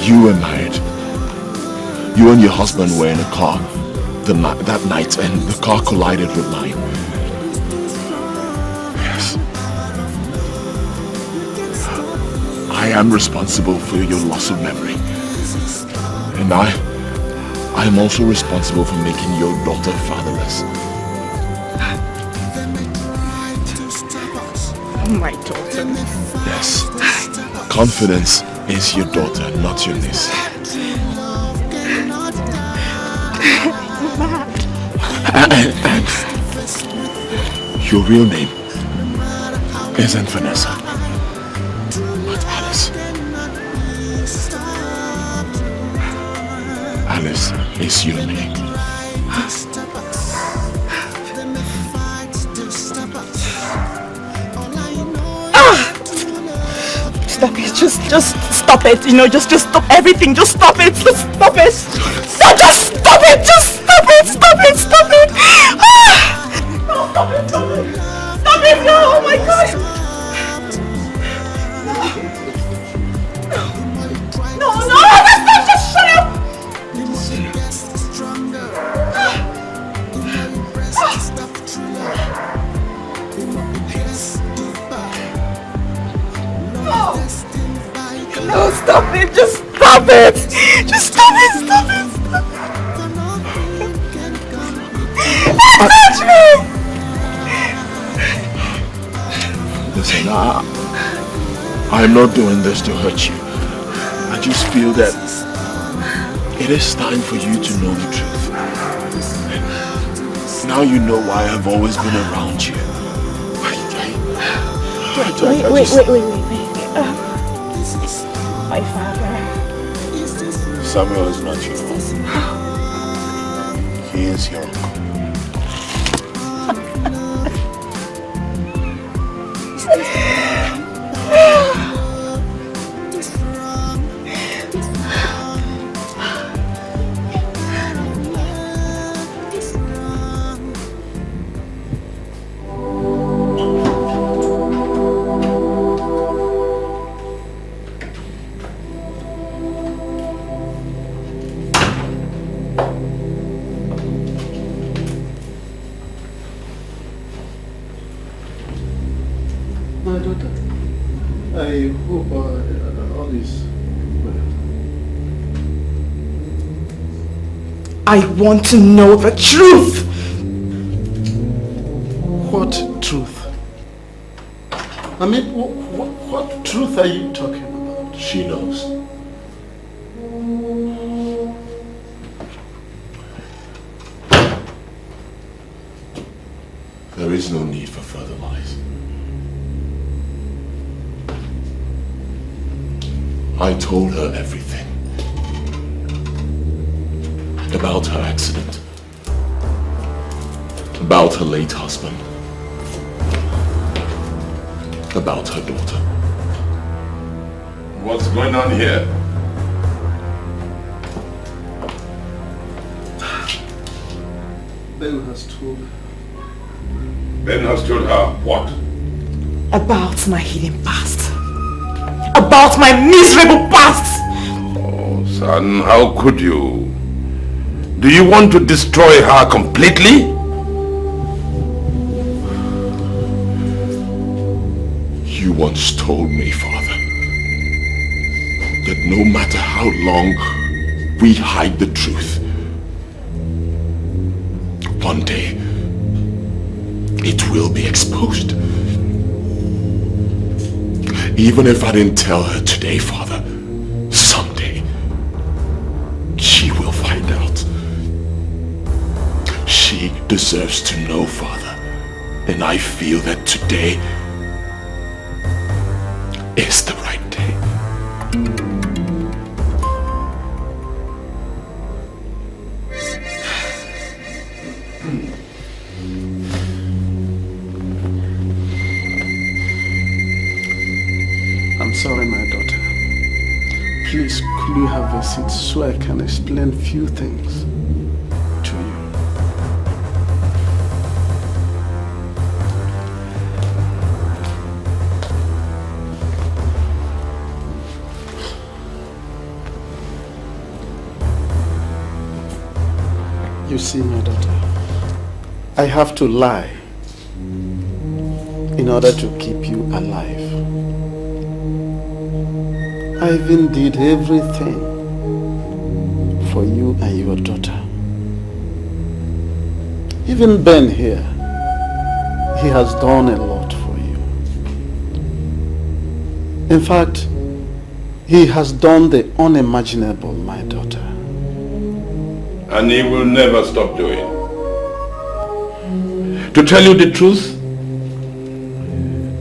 You were married. You and your husband were in a car that night and the car collided with mine. Yes. I am responsible for your loss of memory. And I am also responsible for making your daughter fatherless. My daughter? Yes. Confidence is your daughter, not your niece. And your real name isn't Vanessa, but Alice. Alice is your name. Stop it, just stop it, you know, just stop everything, just stop it, just stop it. No, just stop it, just stop it. Ah! No, stop it, no, oh my God. No, just shut up. No, stop it, just stop it. Just stop it. Don't touch me. Listen, I'm not doing this to hurt you. I just feel that it is time for you to know the truth. Now you know why I've always been around you. Wait. My father. Samuel is not your uncle. He is your uncle. My daughter, I hope all is well. I want to know the truth. What truth? I mean, what truth are you talking about? She knows. There is no need for further lies. I told her everything. About her accident. About her late husband. About her daughter. What's going on here? Ben has told her. Ben has told her what? About my hidden past. About my miserable past. Oh, son, how could you? Do you want to destroy her completely? You once told me, Father, that no matter how long we hide the truth, one day it will be exposed. Even if I didn't tell her today, Father, someday she will find out. She deserves to know, Father, and I feel that today is the right day. I'm sorry, my daughter. Please, could you have a seat so I can explain few things to you? You see, my daughter, I have to lie in order to keep you alive. I even did everything for you and your daughter. Even Ben here, he has done a lot for you. In fact, he has done the unimaginable, my daughter. And he will never stop doing. To tell you the truth,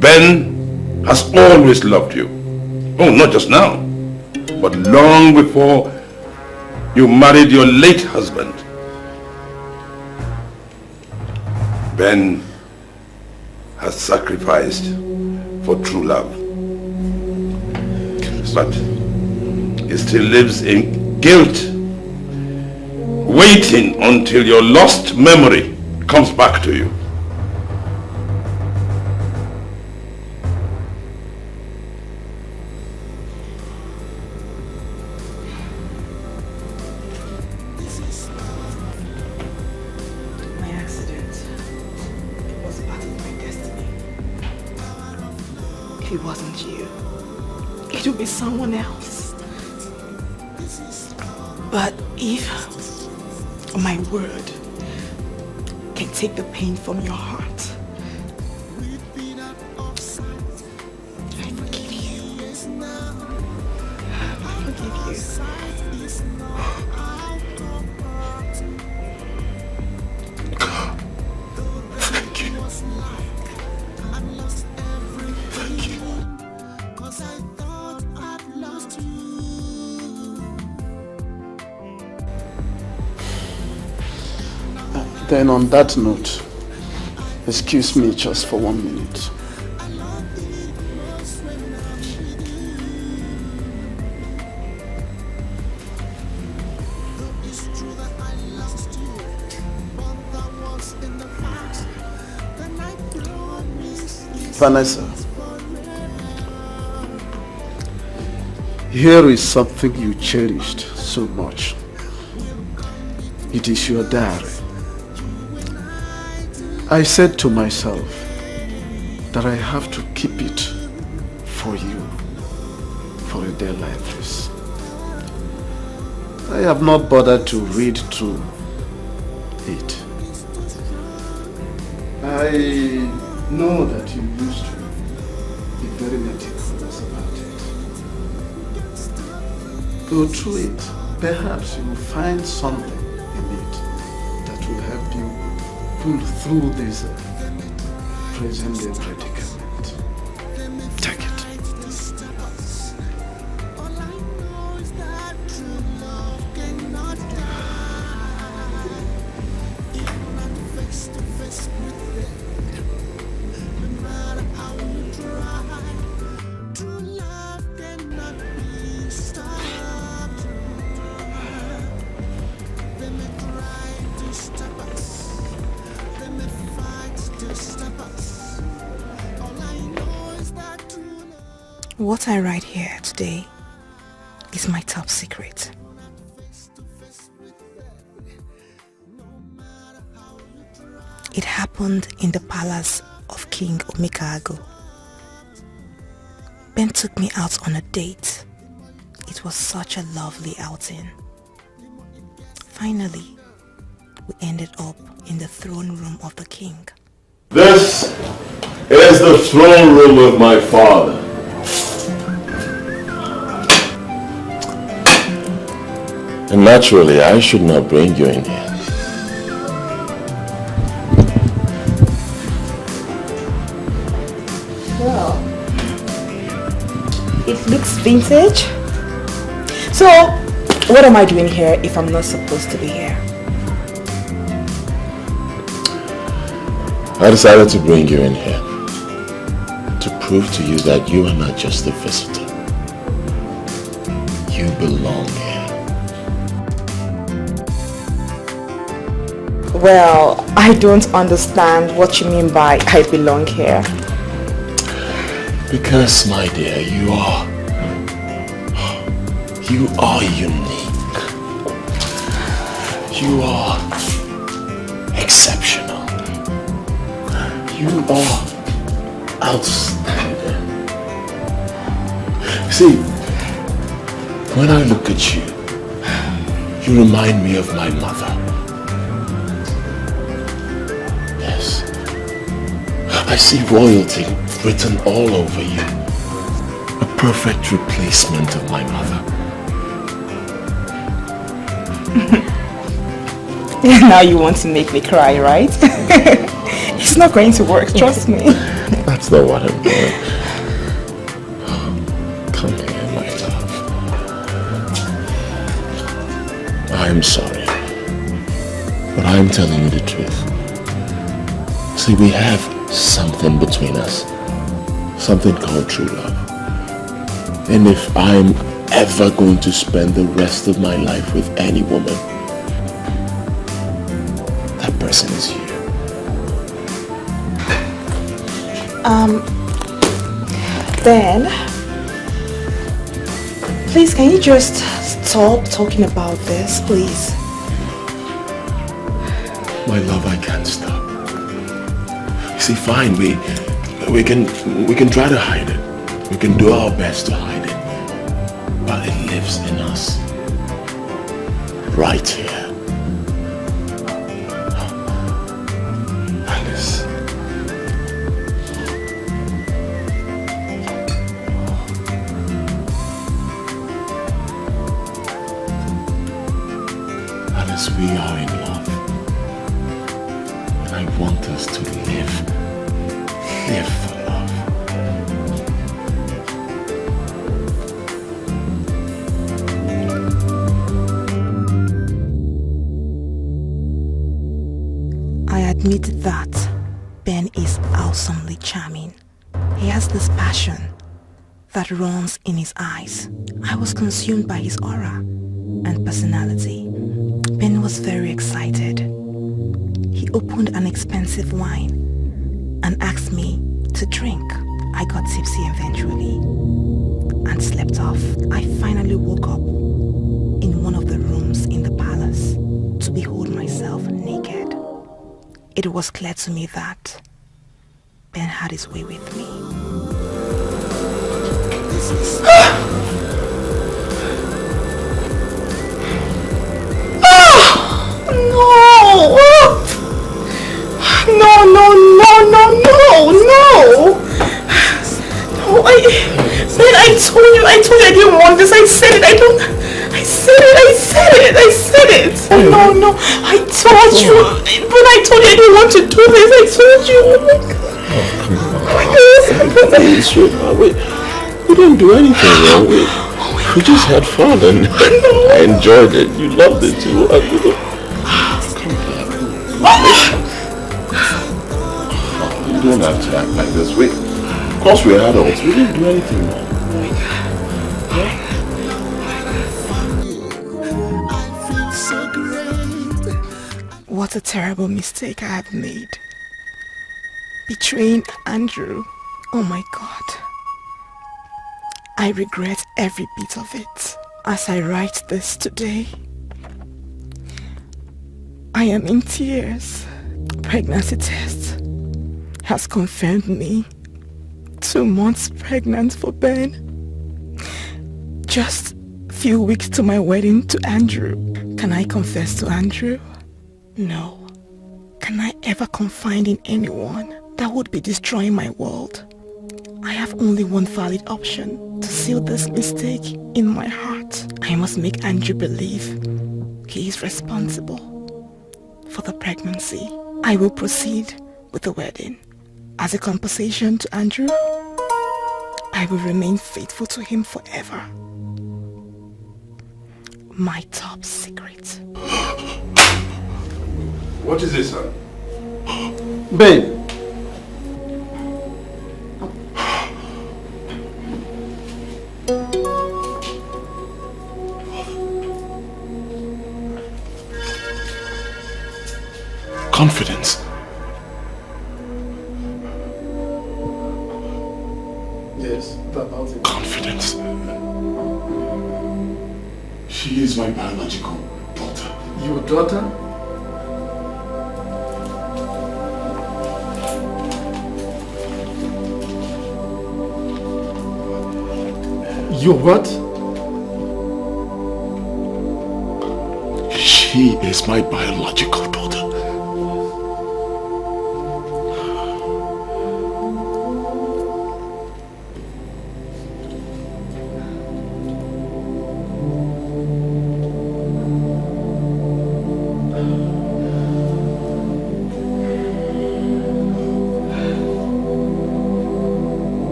Ben has always loved you. Oh, not just now, but long before you married your late husband. Ben has sacrificed for true love. But he still lives in guilt, waiting until your lost memory comes back to you. My accident was part of my destiny. If it wasn't you, it would be someone else. But if my word can take the pain from your heart, I forgive you. I forgive you. Thank you. Thank you. Then on that note, excuse me just for 1 minute. Vanessa, here is something you cherished so much. It is your diary. I said to myself that I have to keep it for you for a day like this. I have not bothered to read through it. I know that you used to be very meticulous about it. Go through it. Perhaps you will find something in it that will help you pull through this present day predicament. Take it. What I write here today is my top secret. It happened in the palace of King Omikago. Ben took me out on a date. It was such a lovely outing. Finally, we ended up in the throne room of the king. This is the throne room of my father. And naturally, I should not bring you in here. Well, it looks vintage. So, what am I doing here if I'm not supposed to be here? I decided to bring you in here to prove to you that you are not just a visitor. You belong here. Well, I don't understand what you mean by I belong here. Because, my dear, you are unique. You are exceptional. You are outstanding. See, when I look at you, you remind me of my mother. Yes. I see royalty written all over you. A perfect replacement of my mother. Now you want to make me cry, right? It's not going to work, trust me. That's not what I'm doing. Come here, my love. I'm sorry, but I'm telling you the truth. See, we have something between us. Something called true love. And if I'm ever going to spend the rest of my life with any woman, that person is you. Then, please, can you just stop talking about this, please? My love, I can't stop. You see, fine, we can try to hide it. We can do our best to hide it. But it lives in us. Right here. Alice. Alice, we are in love. And I want us to live for love. admit that Ben is awesomely charming. He has this passion that runs in his eyes. I was consumed by his aura and personality. Ben was very excited. He opened an expensive wine and asked me to drink. I got tipsy eventually and slept off. I finally woke up in one of the rooms in the palace to behold myself naked. It was clear to me that Ben had his way with me. I told you I didn't want this. I said it. I said it. No, I told you. When I told you I didn't want to do this, I told you. Oh my God. We didn't do anything wrong. We just had fun and I enjoyed it. You loved it too. You don't have to act like this. Of course we're adults. We didn't do anything wrong. What a terrible mistake I have made. Betraying Andrew. Oh my God. I regret every bit of it. As I write this today, I am in tears. Pregnancy test has confirmed me 2 months pregnant for Ben. Just a few weeks to my wedding to Andrew. Can I confess to Andrew? No. Can I ever confide in anyone? That would be destroying my world. I have only one valid option to seal this mistake in my heart. I must make Andrew believe he is responsible for the pregnancy. I will proceed with the wedding. As a compensation to Andrew, I will remain faithful to him forever. My top secret. What is this, son? Ben. Confidence. Yes, about it. Confidence. She is my biological daughter. Your daughter? Your what? She is my biological daughter.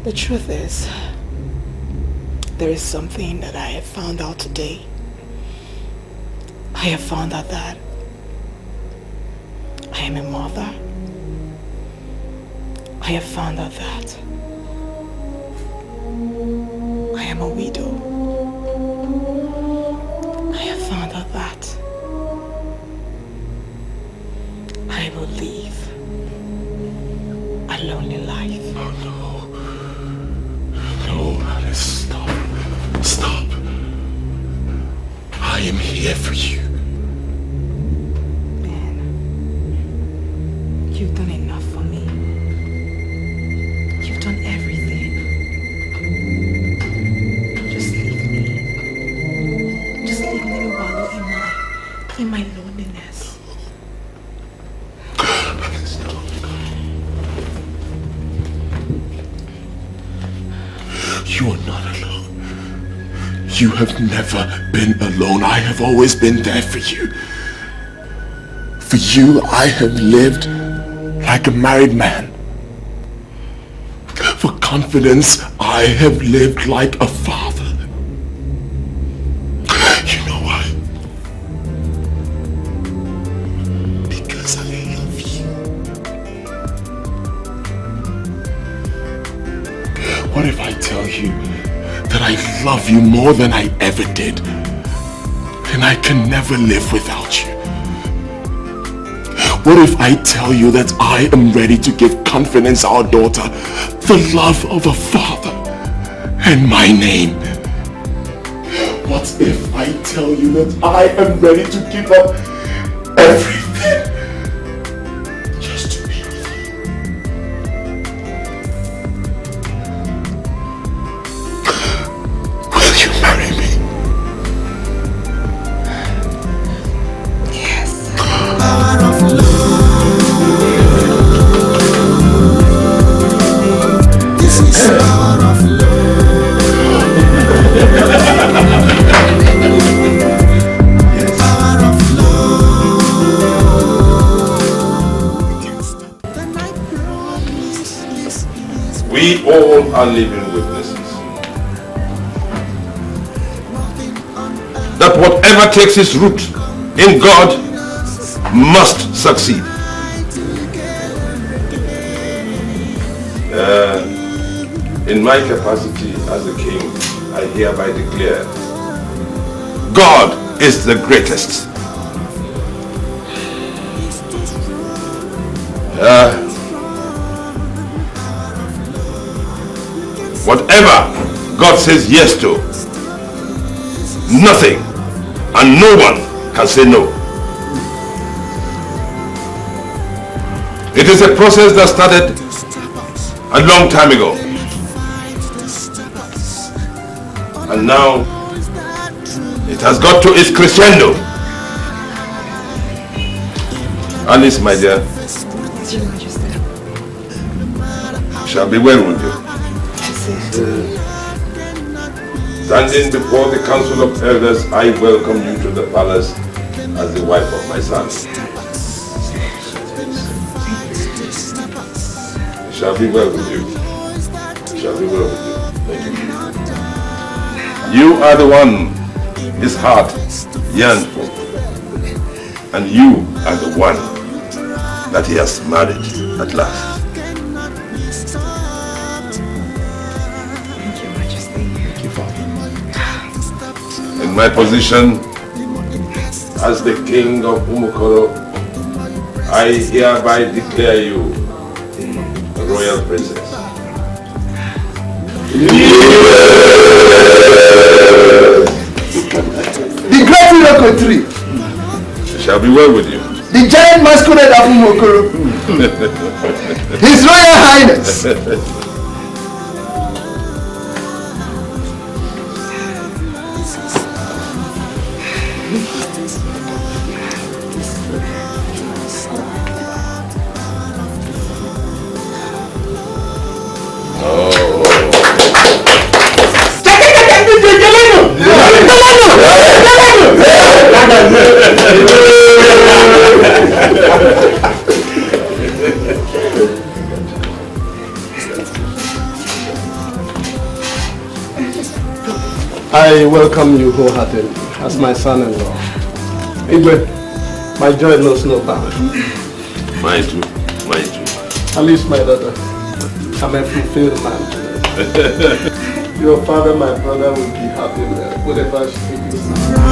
The truth is, there is something that I have found out today. I have found out that I am a mother. I have found out that I am a widow. I have found out that I will live a lonely life. Oh no. No, Alice, stop. Stop. I am here for you. Ben, you've done enough for me. You've done everything. You have never been alone. I have always been there for you. For you, I have lived like a married man. For confidence, I have lived like a father. You know why? Because I love you. What if I tell you that I love you more than I ever did, and I can never live without you? What if I tell you that I am ready to give Confidence, our daughter, the love of a father and my name? What if I tell you that I am ready to give up everything just to be with you? Will you marry me? Yes. Power of love. This is power of love. Power of love. We all are living witnesses that whatever takes its root in God must succeed. In my capacity as a king, I hereby declare, God is the greatest. Whatever God says yes to, nothing and no one can say no. It is a process that started a long time ago. And now it has got to its crescendo. Alice, my dear, shall be well with you. Standing before the council of elders, I welcome you to the palace as the wife of my son. Shall be well with you. Shall be well with you. Thank you. You are the one his heart yearned for. And you are the one that he has married at last. Thank you, Majesty. Thank you, Father. In my position as the king of Umukoro, I hereby declare you a royal princess. The great miracle tree. It shall be well with you. The giant masquerade of Umokoro. His Royal Highness. I welcome you wholeheartedly as my son-in-law. Igwe, my joy knows no bounds. Mine too, mine too. At least my daughter, I'm a fulfilled man. Your father, my brother, will be happy whatever she thinks.